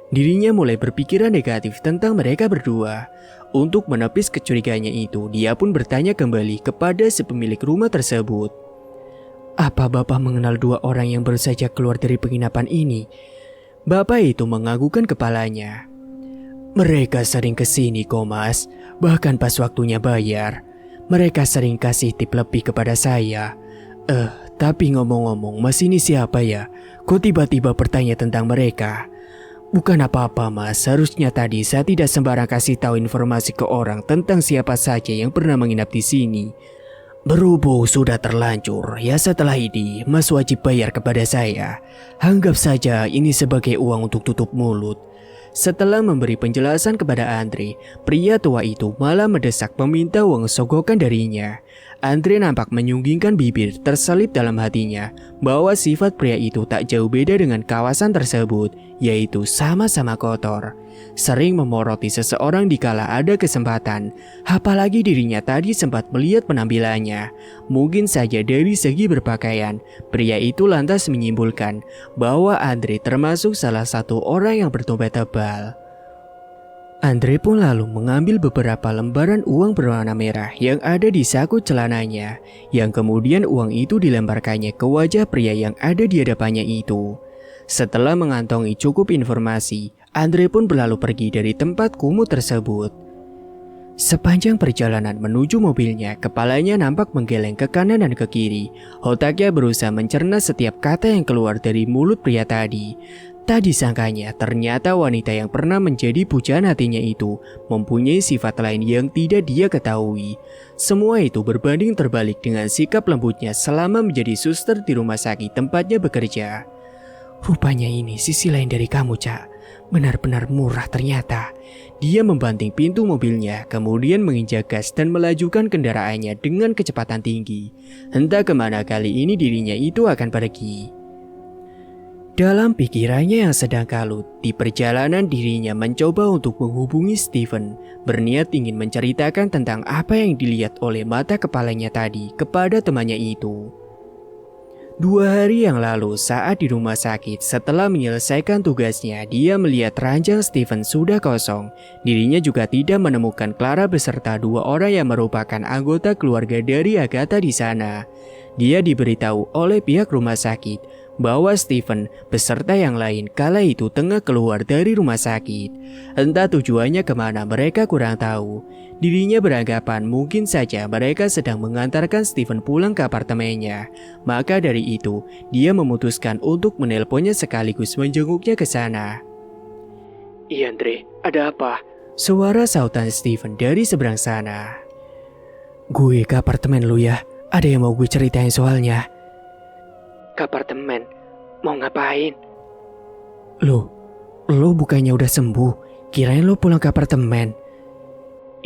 Dirinya mulai berpikiran negatif tentang mereka berdua. Untuk menepis kecurigaannya itu, dia pun bertanya kembali kepada si pemilik rumah tersebut. Apa Bapak mengenal dua orang yang baru saja keluar dari penginapan ini? Bapak itu menganggukkan kepalanya. Mereka sering kesini kok Mas, bahkan pas waktunya bayar. Mereka sering kasih tip lebih kepada saya. Tapi ngomong-ngomong, Mas ini siapa ya? Kok tiba-tiba bertanya tentang mereka? Bukan apa-apa Mas, harusnya tadi saya tidak sembarang kasih tahu informasi ke orang tentang siapa saja yang pernah menginap di sini. Berhubung sudah terlanjur, ya setelah ini Mas wajib bayar kepada saya. Anggap saja ini sebagai uang untuk tutup mulut. Setelah memberi penjelasan kepada Andre, pria tua itu malah mendesak meminta uang sogokan darinya. Andre nampak menyunggingkan bibir terselip dalam hatinya bahwa sifat pria itu tak jauh beda dengan kawasan tersebut, yaitu sama-sama kotor. Sering memoroti seseorang dikala ada kesempatan, apalagi dirinya tadi sempat melihat penampilannya. Mungkin saja dari segi berpakaian, pria itu lantas menyimpulkan bahwa Andre termasuk salah satu orang yang bertobat tebal. Andre pun lalu mengambil beberapa lembaran uang berwarna merah yang ada di saku celananya, yang kemudian uang itu dilemparkannya ke wajah pria yang ada di hadapannya itu. Setelah mengantongi cukup informasi, Andre pun berlalu pergi dari tempat kumuh tersebut. Sepanjang perjalanan menuju mobilnya, kepalanya nampak menggeleng ke kanan dan ke kiri. Otaknya berusaha mencerna setiap kata yang keluar dari mulut pria tadi. Tak disangkanya, ternyata wanita yang pernah menjadi pujaan hatinya itu mempunyai sifat lain yang tidak dia ketahui. Semua itu berbanding terbalik dengan sikap lembutnya selama menjadi suster di rumah sakit tempatnya bekerja. Rupanya ini sisi lain dari kamu, Cak. Benar-benar murah ternyata. Dia membanting pintu mobilnya, kemudian menginjak gas dan melajukan kendaraannya dengan kecepatan tinggi. Entah kemana kali ini dirinya itu akan pergi. Dalam pikirannya yang sedang kalut, di perjalanan dirinya mencoba untuk menghubungi Steven, berniat ingin menceritakan tentang apa yang dilihat oleh mata kepalanya tadi kepada temannya itu. 2 hari yang lalu saat di rumah sakit setelah menyelesaikan tugasnya, dia melihat ranjang Steven sudah kosong. Dirinya juga tidak menemukan Clara beserta 2 orang yang merupakan anggota keluarga dari Agatha di sana. Dia diberitahu oleh pihak rumah sakit bahwa Steven beserta yang lain kala itu tengah keluar dari rumah sakit. Entah tujuannya kemana mereka kurang tahu. Dirinya beranggapan mungkin saja mereka sedang mengantarkan Steven pulang ke apartemennya. Maka dari itu, dia memutuskan untuk menelponnya sekaligus menjenguknya ke sana. "Iya Andre, ada apa?" Suara sautan Steven dari seberang sana. "Gue ke apartemen lu ya, ada yang mau gue ceritain soalnya." "Ke apartemen? Mau ngapain?" Lo bukannya udah sembuh? Kirain lo pulang ke apartemen."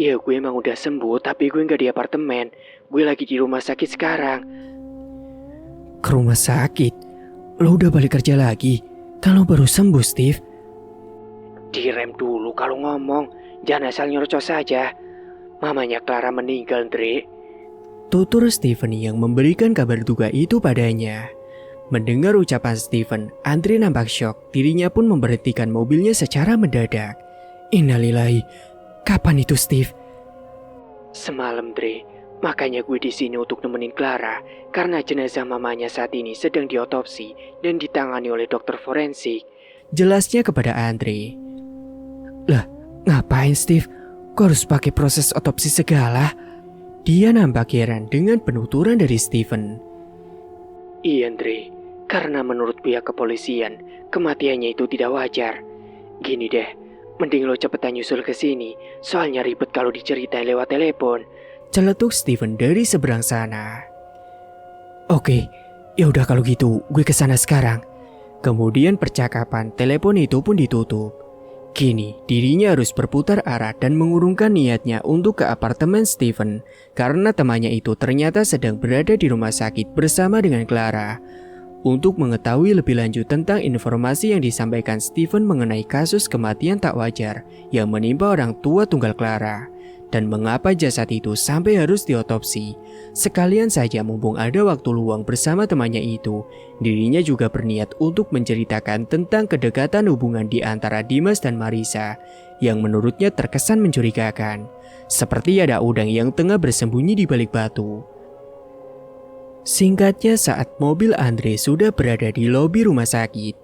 "Iya gue emang udah sembuh, tapi gue gak di apartemen. Gue lagi di rumah sakit sekarang." "Ke rumah sakit? Lo udah balik kerja lagi? Kan lo baru sembuh, Steve." "Direm dulu kalau ngomong, jangan asal nyerocos saja. Mamanya Clara meninggal, Dre." Tutur Steven yang memberikan kabar duka itu padanya. Mendengar ucapan Steven, Andre nampak syok. Dirinya pun memberhentikan mobilnya secara mendadak. "Innalillahi, kapan itu Steve?" "Semalam, Dre. Makanya gue di sini untuk nemenin Clara karena jenazah mamanya saat ini sedang diotopsi dan ditangani oleh dokter forensik," jelasnya kepada Andre. "Lah, ngapain Steve? Kok harus pakai proses otopsi segala?" Dia nampak heran dengan penuturan dari Steven. "Iya, Andre. Karena menurut pihak kepolisian, kematiannya itu tidak wajar. Gini deh, mending lo cepetan nyusul ke sini, soalnya ribet kalau diceritain lewat telepon," celetuk Steven dari seberang sana. "Oke, ya udah kalau gitu, gue ke sana sekarang." Kemudian percakapan telepon itu pun ditutup. Kini dirinya harus berputar arah dan mengurungkan niatnya untuk ke apartemen Steven karena temannya itu ternyata sedang berada di rumah sakit bersama dengan Clara. Untuk mengetahui lebih lanjut tentang informasi yang disampaikan Steven mengenai kasus kematian tak wajar yang menimpa orang tua tunggal Clara dan mengapa jasad itu sampai harus diotopsi, sekalian saja mumpung ada waktu luang bersama temannya itu, dirinya juga berniat untuk menceritakan tentang kedekatan hubungan di antara Dimas dan Marissa yang menurutnya terkesan mencurigakan, seperti ada udang yang tengah bersembunyi di balik batu. Singkatnya, saat mobil Andre sudah berada di lobi rumah sakit,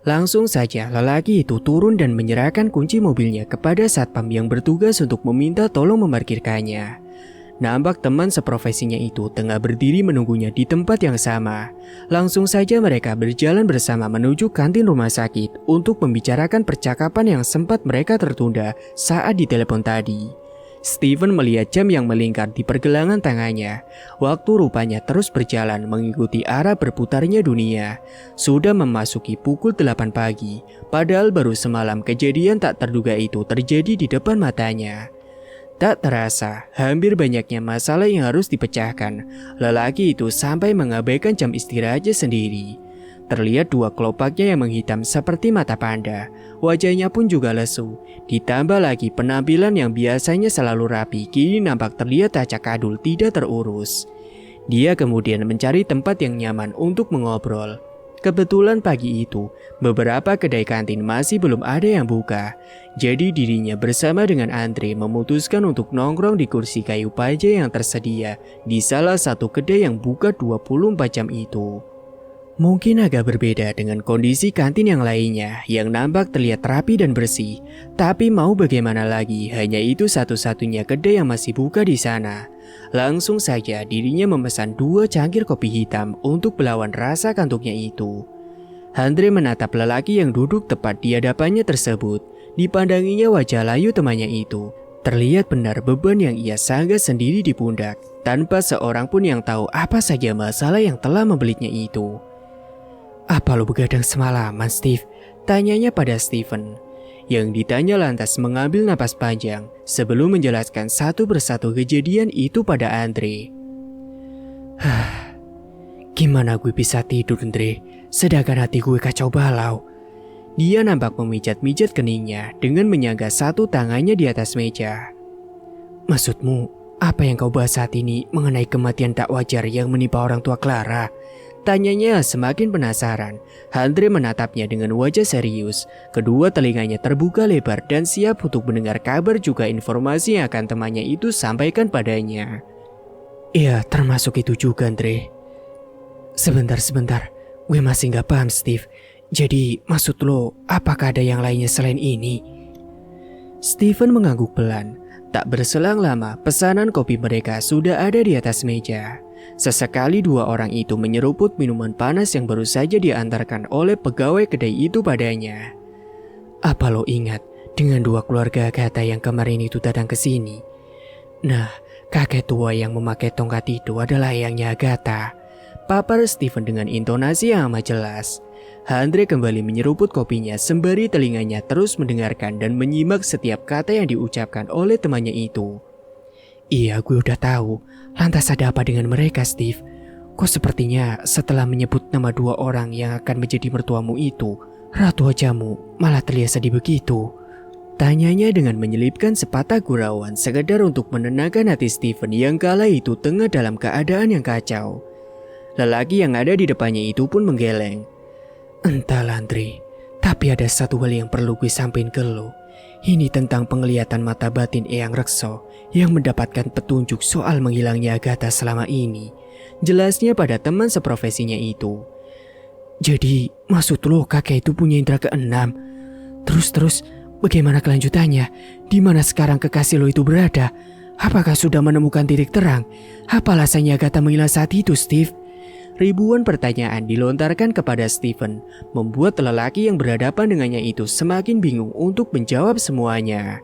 langsung saja lelaki itu turun dan menyerahkan kunci mobilnya kepada satpam yang bertugas untuk meminta tolong memarkirkannya. Nampak teman seprofesinya itu tengah berdiri menunggunya di tempat yang sama. Langsung saja mereka berjalan bersama menuju kantin rumah sakit untuk membicarakan percakapan yang sempat mereka tertunda saat ditelepon tadi. Steven melihat jam yang melingkar di pergelangan tangannya. Waktu rupanya terus berjalan mengikuti arah berputarnya dunia. Sudah memasuki pukul 8 pagi, padahal baru semalam kejadian tak terduga itu terjadi di depan matanya. Tak terasa, hampir banyaknya masalah yang harus dipecahkan. Lelaki itu sampai mengabaikan jam istirahatnya sendiri. Terlihat dua kelopaknya yang menghitam seperti mata panda. Wajahnya pun juga lesu. Ditambah lagi penampilan yang biasanya selalu rapi, kini nampak terlihat acak adul tidak terurus. Dia kemudian mencari tempat yang nyaman untuk mengobrol. Kebetulan pagi itu, beberapa kedai kantin masih belum ada yang buka. Jadi dirinya bersama dengan Andre memutuskan untuk nongkrong di kursi kayu baja yang tersedia di salah satu kedai yang buka 24 jam itu. Mungkin agak berbeda dengan kondisi kantin yang lainnya yang nampak terlihat rapi dan bersih. Tapi mau bagaimana lagi, hanya itu satu-satunya kedai yang masih buka di sana. Langsung saja dirinya memesan 2 cangkir kopi hitam untuk melawan rasa kantuknya itu. Andre menatap lelaki yang duduk tepat di hadapannya tersebut. Dipandanginya wajah layu temannya itu. Terlihat benar beban yang ia sanggah sendiri di pundak, tanpa seorang pun yang tahu apa saja masalah yang telah membelitnya itu. "Apa lo begadang semalaman, Steve?" tanyanya pada Steven. Yang ditanya lantas mengambil napas panjang sebelum menjelaskan satu persatu kejadian itu pada Andre. "Gimana gue bisa tidur, Andre? Sedangkan hati gue kacau balau." Dia nampak memijat-mijat keningnya dengan menyangga satu tangannya di atas meja. "Maksudmu, apa yang kau bahas saat ini mengenai kematian tak wajar yang menimpa orang tua Clara?" tanyanya semakin penasaran. Andre menatapnya dengan wajah serius. Kedua telinganya terbuka lebar dan siap untuk mendengar kabar juga informasi yang akan temannya itu sampaikan padanya. "Iya, termasuk itu juga, Andre." Sebentar. Gue masih gak paham, Steve. Jadi, maksud lo, apakah ada yang lainnya selain ini?" Steven mengangguk pelan. Tak berselang lama, pesanan kopi mereka sudah ada di atas meja. Sesekali dua orang itu menyeruput minuman panas yang baru saja diantarkan oleh pegawai kedai itu padanya. "Apa lo ingat dengan 2 keluarga Agatha yang kemarin itu datang ke sini? Nah, kakek tua yang memakai tongkat itu adalah ayahnya Agatha," papar Steven dengan intonasi yang amat jelas. Andre kembali menyeruput kopinya sembari telinganya terus mendengarkan dan menyimak setiap kata yang diucapkan oleh temannya itu. "Iya, gue udah tahu. Lantas ada apa dengan mereka, Steve? Kok sepertinya setelah menyebut nama 2 orang yang akan menjadi mertuamu itu, Ratu Ajamu malah terlihat sedih begitu?" tanyanya dengan menyelipkan sepatah gurauan sekedar untuk menenangkan hati Steven yang kala itu tengah dalam keadaan yang kacau. Lelaki yang ada di depannya itu pun menggeleng. "Entahlah, Andre, tapi ada satu hal yang perlu gue sampein ke lo. Ini tentang penglihatan mata batin Eyang Rekso yang mendapatkan petunjuk soal menghilangnya Agatha selama ini," jelasnya pada teman seprofesinya itu. "Jadi, maksud lo kakek itu punya indera keenam? Terus, bagaimana kelanjutannya? Di mana sekarang kekasih lo itu berada? Apakah sudah menemukan titik terang? Apa alasannya Agatha menghilang saat itu, Steve?" Ribuan pertanyaan dilontarkan kepada Steven, membuat lelaki yang berhadapan dengannya itu semakin bingung untuk menjawab semuanya.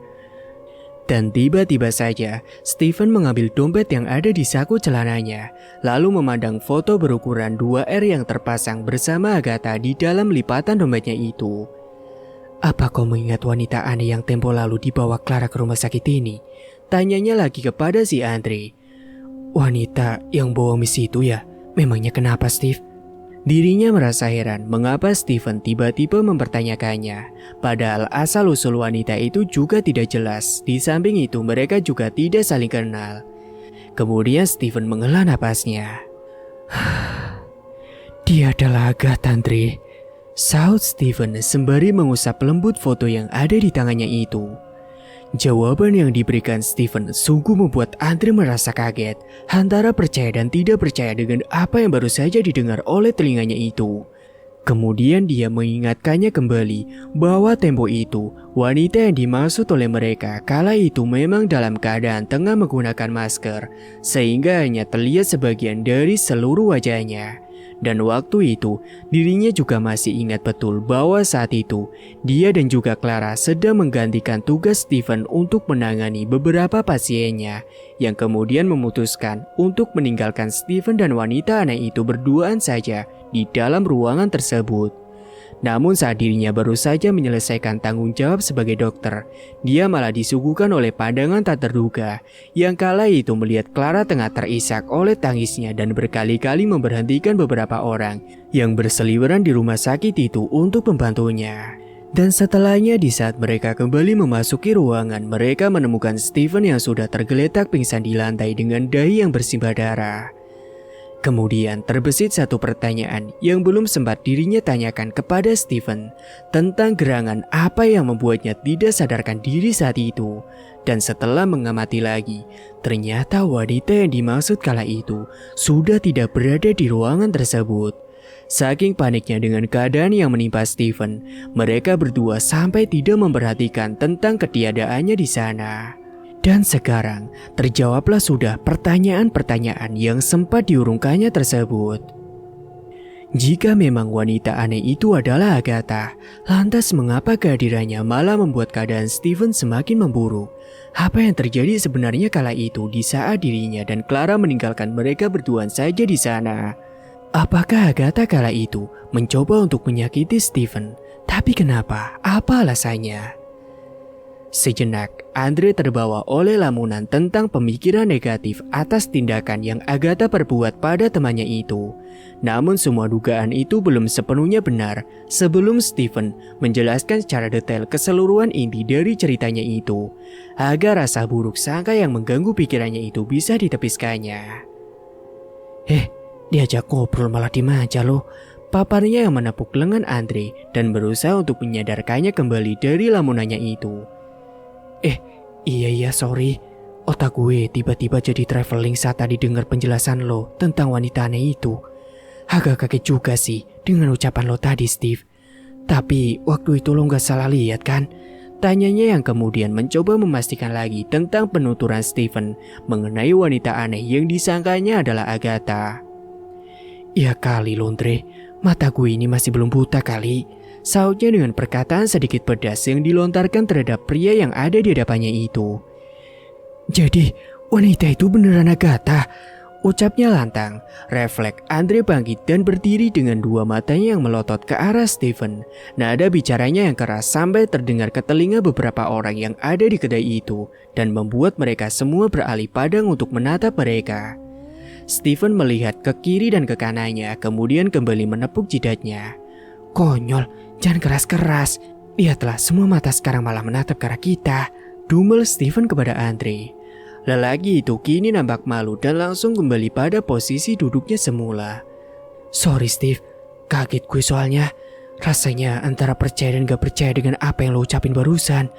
Dan tiba-tiba saja, Steven mengambil dompet yang ada di saku celananya, lalu memandang foto berukuran 2R yang terpasang bersama Agatha di dalam lipatan dompetnya itu. "Apa kau mengingat wanita aneh yang tempo lalu dibawa Clara ke rumah sakit ini?" tanyanya lagi kepada si Andre. "Wanita yang bawa Miss itu ya? Memangnya kenapa, Steve?" Dirinya merasa heran mengapa Steven tiba-tiba mempertanyakannya. Padahal asal-usul wanita itu juga tidak jelas. Di samping itu mereka juga tidak saling kenal. Kemudian Steven menghela napasnya. "Dia adalah Agatha, Andre," sahut Steven sembari mengusap lembut foto yang ada di tangannya itu. Jawaban yang diberikan Steven sungguh membuat Andre merasa kaget, antara percaya dan tidak percaya dengan apa yang baru saja didengar oleh telinganya itu. Kemudian dia mengingatkannya kembali bahwa tempo itu, wanita yang dimaksud oleh mereka kala itu memang dalam keadaan tengah menggunakan masker, sehingga hanya terlihat sebagian dari seluruh wajahnya. Dan waktu itu, dirinya juga masih ingat betul bahwa saat itu, dia dan juga Clara sedang menggantikan tugas Steven untuk menangani beberapa pasiennya, yang kemudian memutuskan untuk meninggalkan Steven dan wanita aneh itu berduaan saja di dalam ruangan tersebut. Namun saat dirinya baru saja menyelesaikan tanggung jawab sebagai dokter, dia malah disuguhkan oleh pandangan tak terduga yang kala itu melihat Clara tengah terisak oleh tangisnya dan berkali-kali memberhentikan beberapa orang yang berseliweran di rumah sakit itu untuk membantunya. Dan setelahnya di saat mereka kembali memasuki ruangan, mereka menemukan Steven yang sudah tergeletak pingsan di lantai dengan dahi yang bersimbah darah. Kemudian terbesit satu pertanyaan yang belum sempat dirinya tanyakan kepada Steven tentang gerangan apa yang membuatnya tidak sadarkan diri saat itu. Dan setelah mengamati lagi, ternyata wanita yang dimaksud kala itu sudah tidak berada di ruangan tersebut. Saking paniknya dengan keadaan yang menimpa Steven, mereka berdua sampai tidak memperhatikan tentang ketiadaannya di sana. Dan sekarang terjawablah sudah pertanyaan-pertanyaan yang sempat diurungkannya tersebut. Jika memang wanita aneh itu adalah Agatha, lantas mengapa kehadirannya malah membuat keadaan Steven semakin memburuk? Apa yang terjadi sebenarnya kala itu di saat dirinya dan Clara meninggalkan mereka berduaan saja di sana? Apakah Agatha kala itu mencoba untuk menyakiti Steven? Tapi kenapa? Apa alasannya? Sejenak, Andre terbawa oleh lamunan tentang pemikiran negatif atas tindakan yang Agatha perbuat pada temannya itu. Namun semua dugaan itu belum sepenuhnya benar sebelum Steven menjelaskan secara detail keseluruhan inti dari ceritanya itu, agar rasa buruk sangka yang mengganggu pikirannya itu bisa ditepiskannya. Diajak ngobrol malah dimanja loh. Paparnya yang menepuk lengan Andre dan berusaha untuk menyadarkannya kembali dari lamunannya itu. Iya sorry. Otak gue tiba-tiba jadi traveling saat tadi dengar penjelasan lo tentang wanita aneh itu. Agak kaget juga sih dengan ucapan lo tadi, Steve. Tapi waktu itu lo gak salah lihat kan? Tanyanya yang kemudian mencoba memastikan lagi tentang penuturan Steven mengenai wanita aneh yang disangkanya adalah Agatha. Ya kali Londre, mata gue ini masih belum buta kali. Sautnya dengan perkataan sedikit pedas yang dilontarkan terhadap pria yang ada di hadapannya itu. Jadi, wanita itu beneran Agatha? Ucapnya lantang. Refleks Andre bangkit dan berdiri dengan dua matanya yang melotot ke arah Steven. Nada bicaranya yang keras sampai terdengar ke telinga beberapa orang yang ada di kedai itu dan membuat mereka semua beralih pandang untuk menatap mereka. Steven melihat ke kiri dan ke kanannya, kemudian kembali menepuk jidatnya. Konyol, jangan keras-keras. Lihatlah, semua mata sekarang malah menatap ke arah kita. Dumel Steven kepada Andre. Lelaki itu kini nampak malu dan langsung kembali pada posisi duduknya semula. Sorry Steve, kaget gue soalnya. Rasanya antara percaya dan gak percaya dengan apa yang lo ucapin barusan.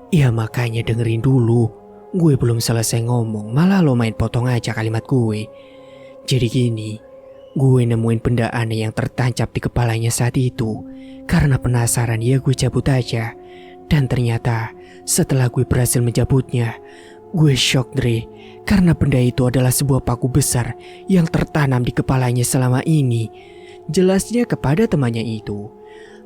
Ya makanya dengerin dulu. Gue belum selesai ngomong, malah lo main potong aja kalimat gue. Jadi gini, gue nemuin benda aneh yang tertancap di kepalanya saat itu. Karena penasaran ya gue cabut aja. Dan ternyata setelah gue berhasil mencabutnya, gue shock Dre. Karena benda itu adalah sebuah paku besar yang tertanam di kepalanya selama ini. Jelasnya kepada temannya itu.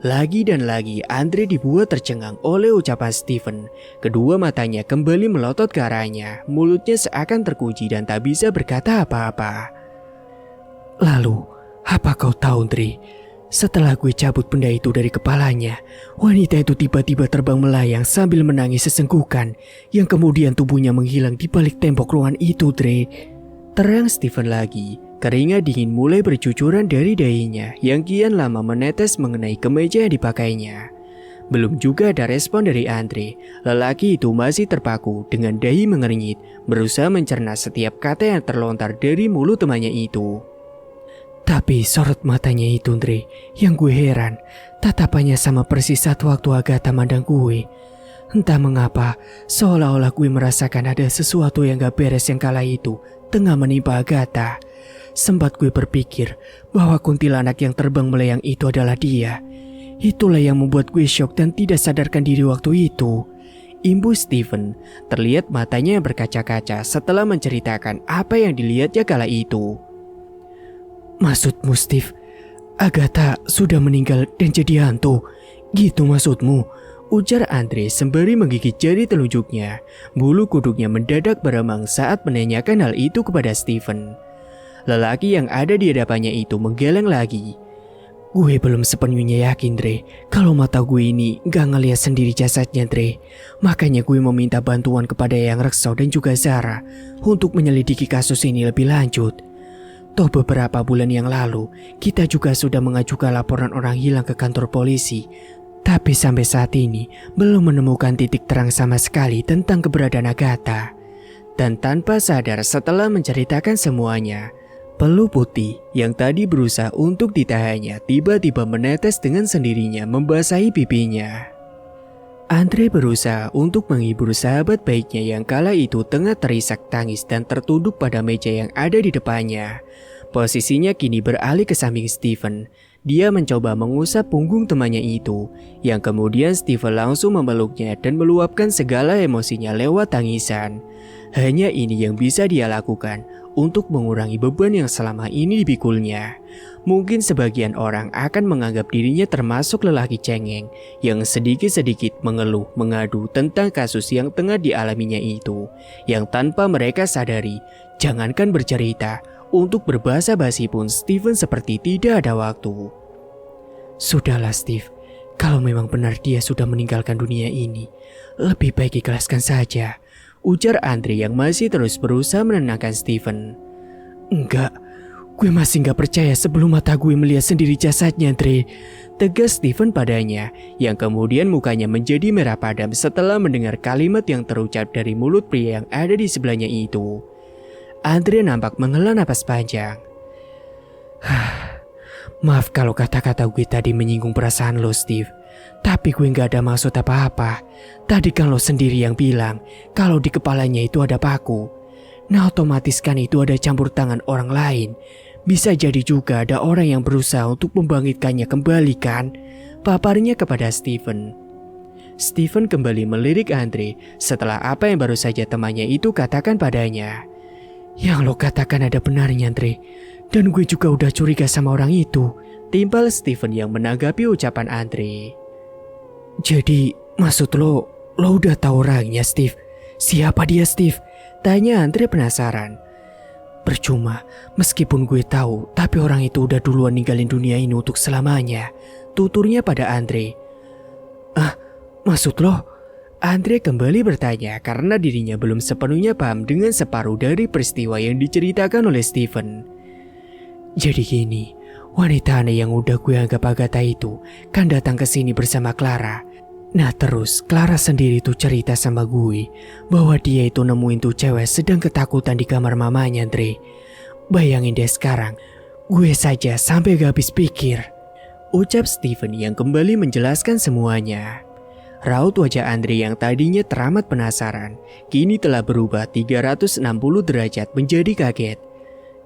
Lagi dan lagi Andre dibuat tercengang oleh ucapan Steven. Kedua matanya kembali melotot ke arahnya. Mulutnya seakan terkunci dan tak bisa berkata apa-apa. Lalu, apa kau tahu Andre? Setelah gue cabut benda itu dari kepalanya, wanita itu tiba-tiba terbang melayang sambil menangis sesenggukan, yang kemudian tubuhnya menghilang di balik tembok ruangan itu, Dre. Terang Steven lagi, keringat dingin mulai bercucuran dari dahinya yang kian lama menetes mengenai kemeja yang dipakainya. Belum juga ada respon dari Andre, lelaki itu masih terpaku dengan dahi mengernyit, berusaha mencerna setiap kata yang terlontar dari mulut temannya itu. Tapi sorot matanya itu Andre, yang gue heran, tatapannya sama persis saat waktu Agatha mandang gue. Entah mengapa, seolah-olah gue merasakan ada sesuatu yang gak beres yang kala itu tengah menimpa Agatha. Sempat gue berpikir bahwa kuntilanak yang terbang melayang itu adalah dia. Itulah yang membuat gue syok dan tidak sadarkan diri waktu itu. Imbu Steven, terlihat matanya yang berkaca-kaca setelah menceritakan apa yang dilihatnya kala itu. Maksudmu Steve, Agatha sudah meninggal dan jadi hantu? Gitu maksudmu? Ujar Andre sembari menggigit jari telunjuknya. Bulu kuduknya mendadak beremang saat menanyakan hal itu kepada Stephen. Lelaki yang ada di hadapannya itu menggeleng lagi. Gue belum sepenuhnya yakin, Dre, kalau mata gue ini gak ngeliat sendiri jasadnya, Dre. Makanya gue meminta bantuan kepada Eyang Rekso dan juga Zara untuk menyelidiki kasus ini lebih lanjut. Toh beberapa bulan yang lalu, kita juga sudah mengajukan laporan orang hilang ke kantor polisi. Tapi sampai saat ini, belum menemukan titik terang sama sekali tentang keberadaan Agatha. Dan tanpa sadar setelah menceritakan semuanya, peluh putih yang tadi berusaha untuk ditahannya tiba-tiba menetes dengan sendirinya membasahi pipinya. Andre berusaha untuk menghibur sahabat baiknya yang kala itu tengah terisak tangis dan tertunduk pada meja yang ada di depannya. Posisinya kini beralih ke samping Stephen. Dia mencoba mengusap punggung temannya itu, yang kemudian Stephen langsung memeluknya dan meluapkan segala emosinya lewat tangisan. Hanya ini yang bisa dia lakukan untuk mengurangi beban yang selama ini dipikulnya. Mungkin sebagian orang akan menganggap dirinya termasuk lelaki cengeng yang sedikit-sedikit mengeluh mengadu tentang kasus yang tengah dialaminya itu, yang tanpa mereka sadari, jangankan bercerita, untuk berbahasa basi pun Stephen seperti tidak ada waktu. Sudahlah Steve, kalau memang benar dia sudah meninggalkan dunia ini, lebih baik ikhlaskan saja, ujar Andre yang masih terus berusaha menenangkan Stephen. Enggak, gue masih gak percaya sebelum mata gue melihat sendiri jasadnya, Dre, tegas Stephen padanya, yang kemudian mukanya menjadi merah padam setelah mendengar kalimat yang terucap dari mulut pria yang ada di sebelahnya itu. Andre nampak menghela napas panjang. Maaf kalau kata-kata gue tadi menyinggung perasaan lo, Steve. Tapi gue gak ada maksud apa-apa. Tadi kan lo sendiri yang bilang kalau di kepalanya itu ada paku. Nah otomatis kan itu ada campur tangan orang lain. Bisa jadi juga ada orang yang berusaha untuk membangkitkannya kembali kan? Paparnya kepada Stephen. Stephen kembali melirik Andre setelah apa yang baru saja temannya itu katakan padanya. Yang lo katakan ada benarnya, Andre. Dan gue juga udah curiga sama orang itu, timpal Stephen yang menanggapi ucapan Andre. Jadi maksud lo udah tahu orangnya, Steve? Siapa dia, Steve? Tanya Andre penasaran. Percuma, meskipun gue tahu, tapi orang itu udah duluan ninggalin dunia ini untuk selamanya, tuturnya pada Andre. Maksud lo? Andre kembali bertanya karena dirinya belum sepenuhnya paham dengan separuh dari peristiwa yang diceritakan oleh Stephen. Jadi gini, wanita aneh yang udah gue anggap Agatha itu kan datang ke sini bersama Clara. Nah terus Clara sendiri tuh cerita sama gue bahwa dia itu nemuin tuh cewek sedang ketakutan di kamar mamanya, Andre. Bayangin deh sekarang, gue saja sampai gak habis pikir, ucap Stephen yang kembali menjelaskan semuanya. Raut wajah Andre yang tadinya teramat penasaran, kini telah berubah 360 derajat menjadi kaget.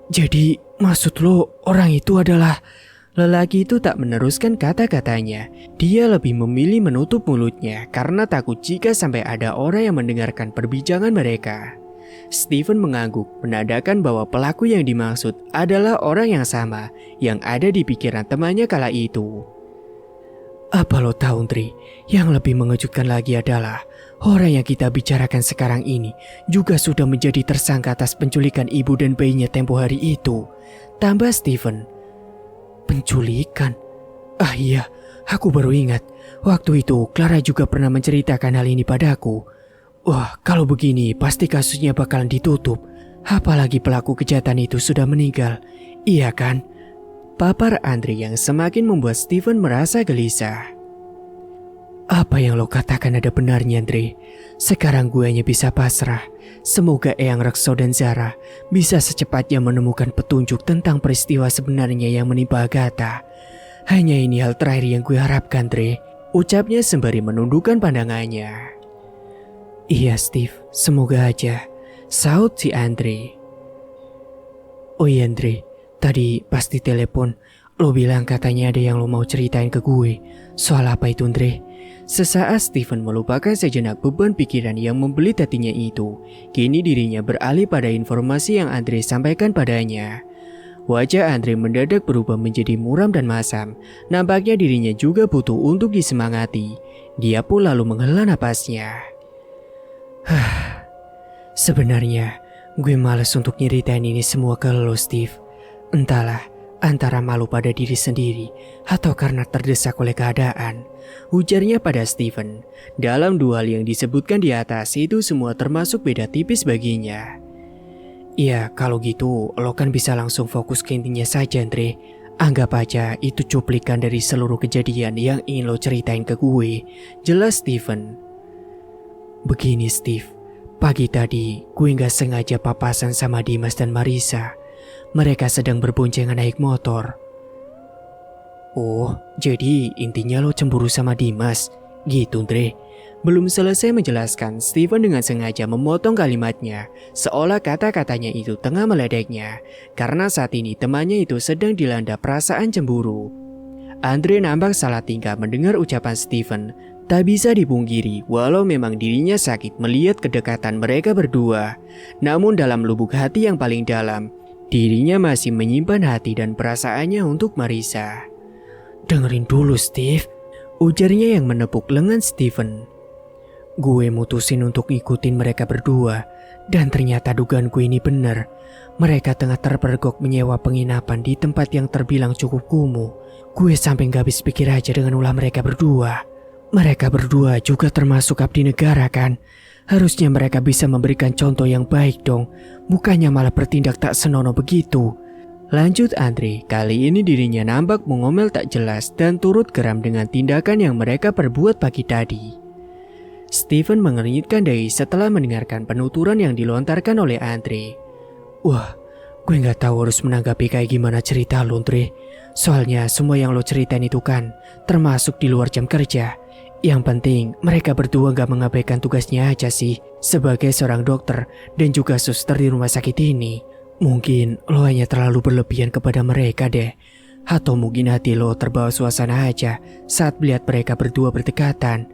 Jadi maksud lo orang itu adalah... Lelaki itu tak meneruskan kata-katanya. Dia lebih memilih menutup mulutnya karena takut jika sampai ada orang yang mendengarkan perbincangan mereka. Stephen mengangguk menandakan bahwa pelaku yang dimaksud adalah orang yang sama yang ada di pikiran temannya kala itu. Apa lo tahu, Tri? Yang lebih mengejutkan lagi adalah orang yang kita bicarakan sekarang ini juga sudah menjadi tersangka atas penculikan ibu dan bayinya tempo hari itu. Tambah Stephen. Penculikan? Ah iya, aku baru ingat. Waktu itu Clara juga pernah menceritakan hal ini padaku. Wah, kalau begini pasti kasusnya bakalan ditutup. Apalagi pelaku kejahatan itu sudah meninggal. Iya kan? Papar Andre yang semakin membuat Stephen merasa gelisah. Apa yang lo katakan ada benarnya, Andre. Sekarang gue hanya bisa pasrah. Semoga Eyang Rekso dan Zara bisa secepatnya menemukan petunjuk tentang peristiwa sebenarnya yang menimpa Agatha. Hanya ini hal terakhir yang gue harapkan, Andre. Ucapnya sembari menundukkan pandangannya. Iya, Steve. Semoga aja. Saut si Andre. Oh iya, Andre. Tadi pas di telepon, lo bilang katanya ada yang lo mau ceritain ke gue. Soal apa itu, Andre? Sesaat Stephen melupakan sejenak beban pikiran yang membelit hatinya itu. Kini dirinya beralih pada informasi yang Andre sampaikan padanya. Wajah Andre mendadak berubah menjadi muram dan masam. Nampaknya dirinya juga butuh untuk disemangati. Dia pun lalu menghela napasnya. Sebenarnya gue males untuk nyeritain ini semua ke lo, Steve. Entahlah, antara malu pada diri sendiri atau karena terdesak oleh keadaan, ujarnya pada Steven. Dalam dua hal yang disebutkan di atas itu semua termasuk beda tipis baginya. Ya, kalau gitu lo kan bisa langsung fokus ke intinya saja, Andre. Anggap aja itu cuplikan dari seluruh kejadian yang ingin lo ceritain ke gue, jelas Steven. Begini Steve, pagi tadi gue gak sengaja papasan sama Dimas dan Marisa. Mereka sedang berboncengan naik motor. Oh, jadi intinya lo cemburu sama Dimas, gitu Andre? Belum selesai menjelaskan, Steven dengan sengaja memotong kalimatnya, seolah kata-katanya itu tengah meledeknya, karena saat ini temannya itu sedang dilanda perasaan cemburu. Andre nampak salah tingkah mendengar ucapan Steven. Tak bisa dipungkiri, walau memang dirinya sakit melihat kedekatan mereka berdua. Namun dalam lubuk hati yang paling dalam, dirinya masih menyimpan hati dan perasaannya untuk Marisa. Dengerin dulu Steve, ujarnya yang menepuk lengan Steven. Gue mutusin untuk ngikutin mereka berdua, dan ternyata dugaanku ini benar. Mereka tengah terpergok menyewa penginapan di tempat yang terbilang cukup kumuh. Gue sampai gak habis pikir aja dengan ulah mereka berdua. Mereka berdua juga termasuk abdi negara kan? Harusnya mereka bisa memberikan contoh yang baik dong, bukannya malah bertindak tak senonoh begitu. Lanjut Andre, kali ini dirinya nampak mengomel tak jelas dan turut geram dengan tindakan yang mereka perbuat pagi tadi. Steven mengernyitkan dahi setelah mendengarkan penuturan yang dilontarkan oleh Andre. Wah, gue gak tahu harus menanggapi kayak gimana cerita lo, Andre. Soalnya semua yang lo ceritain itu kan termasuk di luar jam kerja. Yang penting mereka berdua gak mengabaikan tugasnya aja sih sebagai seorang dokter dan juga suster di rumah sakit ini. Mungkin lo hanya terlalu berlebihan kepada mereka deh. Atau mungkin hati lo terbawa suasana aja saat melihat mereka berdua berdekatan.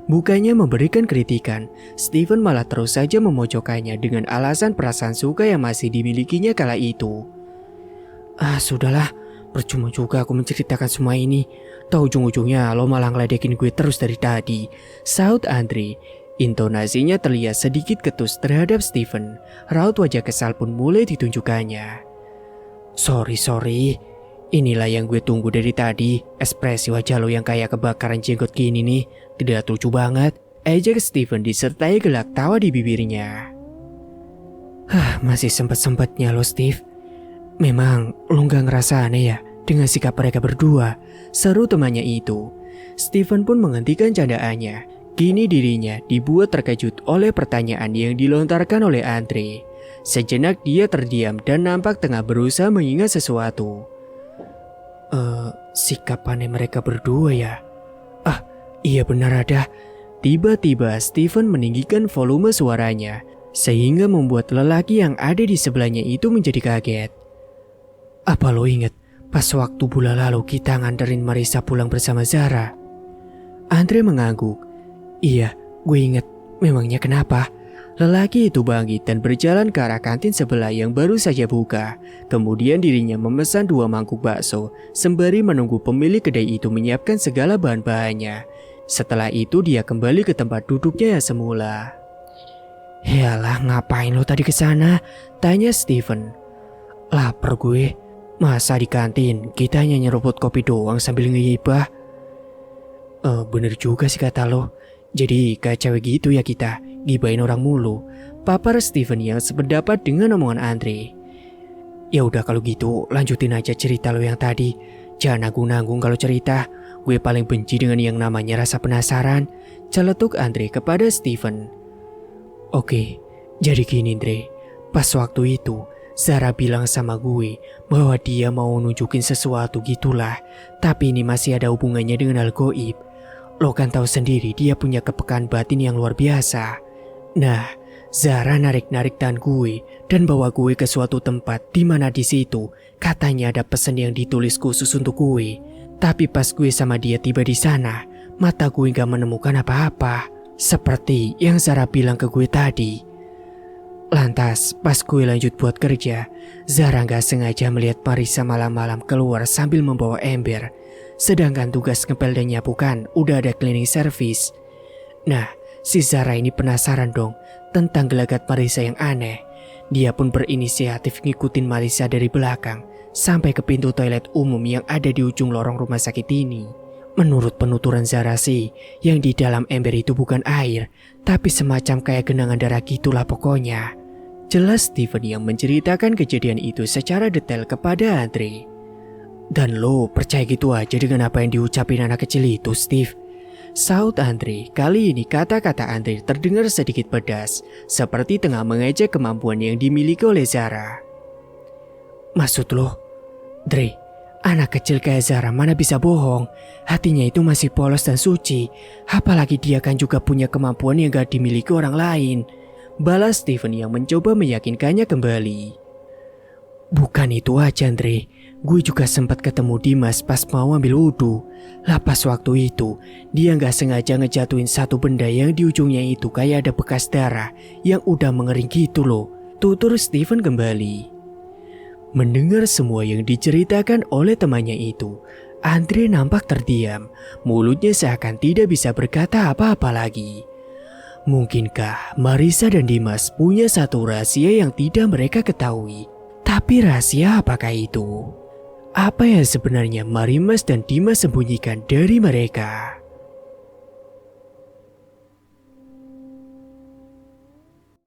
Bukannya memberikan kritikan, Steven malah terus saja memojokkannya dengan alasan perasaan suka yang masih dimilikinya kala itu. Sudahlah, percuma juga aku menceritakan semua ini. Tahu ujung-ujungnya lo malah ngeledekin gue terus dari tadi, saut Andre. Intonasinya terlihat sedikit ketus terhadap Steven. Raut wajah kesal pun mulai ditunjukkannya. Sorry. Inilah yang gue tunggu dari tadi. Ekspresi wajah lo yang kayak kebakaran jenggot gini nih. Tidak lucu banget, ejek Steven disertai gelak tawa di bibirnya. Masih sempet-sempetnya lo Steve. Memang lo gak ngerasa aneh ya dengan sikap mereka berdua, seru temannya itu. Steven pun menghentikan candaannya. Kini dirinya dibuat terkejut oleh pertanyaan yang dilontarkan oleh Andre. Sejenak dia terdiam dan nampak tengah berusaha mengingat sesuatu. Sikap aneh mereka berdua ya? Iya benar ada. Tiba-tiba Steven meninggikan volume suaranya sehingga membuat lelaki yang ada di sebelahnya itu menjadi kaget. Apa lo inget pas waktu bulan lalu kita nganterin Marisa pulang bersama Zara? Andre mengangguk. Iya, gue inget. Memangnya kenapa? Lelaki itu bangkit dan berjalan ke arah kantin sebelah yang baru saja buka. Kemudian dirinya memesan 2 mangkuk bakso sembari menunggu pemilik kedai itu menyiapkan segala bahan-bahannya. Setelah itu dia kembali ke tempat duduknya yang semula. Yalah, ngapain lo tadi ke sana? Tanya Steven. Lapar gue. Masa di kantin kita hanya nyeruput kopi doang sambil ngehibah? Bener juga sih kata lo. Jadi kayak cewek gitu ya kita, gibain orang mulu. Papar Steven yang sependapat dengan omongan Andre. Ya udah kalau gitu lanjutin aja cerita lo yang tadi. Jangan nanggung-nanggung kalau cerita. Gue paling benci dengan yang namanya rasa penasaran, celetuk Andre kepada Steven. Oke, jadi gini Andre. Pas waktu itu, Zara bilang sama gue bahwa dia mau nunjukin sesuatu gitulah. Tapi ini masih ada hubungannya dengan hal gaib. Lo kan tahu sendiri dia punya kepekaan batin yang luar biasa. Nah, Zara narik-narik tangan gue dan bawa gue ke suatu tempat di mana di situ katanya ada pesan yang ditulis khusus untuk gue. Tapi pas gue sama dia tiba di sana, mata gue gak menemukan apa-apa. Seperti yang Zara bilang ke gue tadi. Lantas pas gue lanjut buat kerja, Zara gak sengaja melihat Marisa malam-malam keluar sambil membawa ember. Sedangkan tugas ngepel dan nyapukan udah ada cleaning service. Nah, si Zara ini penasaran dong tentang gelagat Marisa yang aneh. Dia pun berinisiatif ngikutin Marisa dari belakang sampai ke pintu toilet umum yang ada di ujung lorong rumah sakit ini. Menurut penuturan Zara sih, yang di dalam ember itu bukan air, tapi semacam kayak genangan darah gitulah pokoknya. Jelas Steven yang menceritakan kejadian itu secara detail kepada Andre. Dan lo percaya gitu aja dengan apa yang diucapin anak kecil itu, Steve? Saut Andre. Kali ini kata-kata Andre terdengar sedikit pedas, seperti tengah mengejek kemampuan yang dimiliki oleh Zara. Maksud lo, Dre, anak kecil kayak Zara mana bisa bohong. Hatinya itu masih polos dan suci. Apalagi dia kan juga punya kemampuan yang gak dimiliki orang lain. Balas Steven yang mencoba meyakinkannya kembali. Bukan itu aja, Andre. Gue juga sempat ketemu Dimas pas mau ambil wudhu. Lah pas waktu itu, dia gak sengaja ngejatuhin satu benda yang di ujungnya itu kayak ada bekas darah yang udah mengering gitu loh. Tutur Steven kembali. Mendengar semua yang diceritakan oleh temannya itu, Andre nampak terdiam. Mulutnya seakan tidak bisa berkata apa-apa lagi. Mungkinkah Marisa dan Dimas punya satu rahasia yang tidak mereka ketahui? Tapi rahasia apakah itu? Apa yang sebenarnya Marimas dan Dimas sembunyikan dari mereka?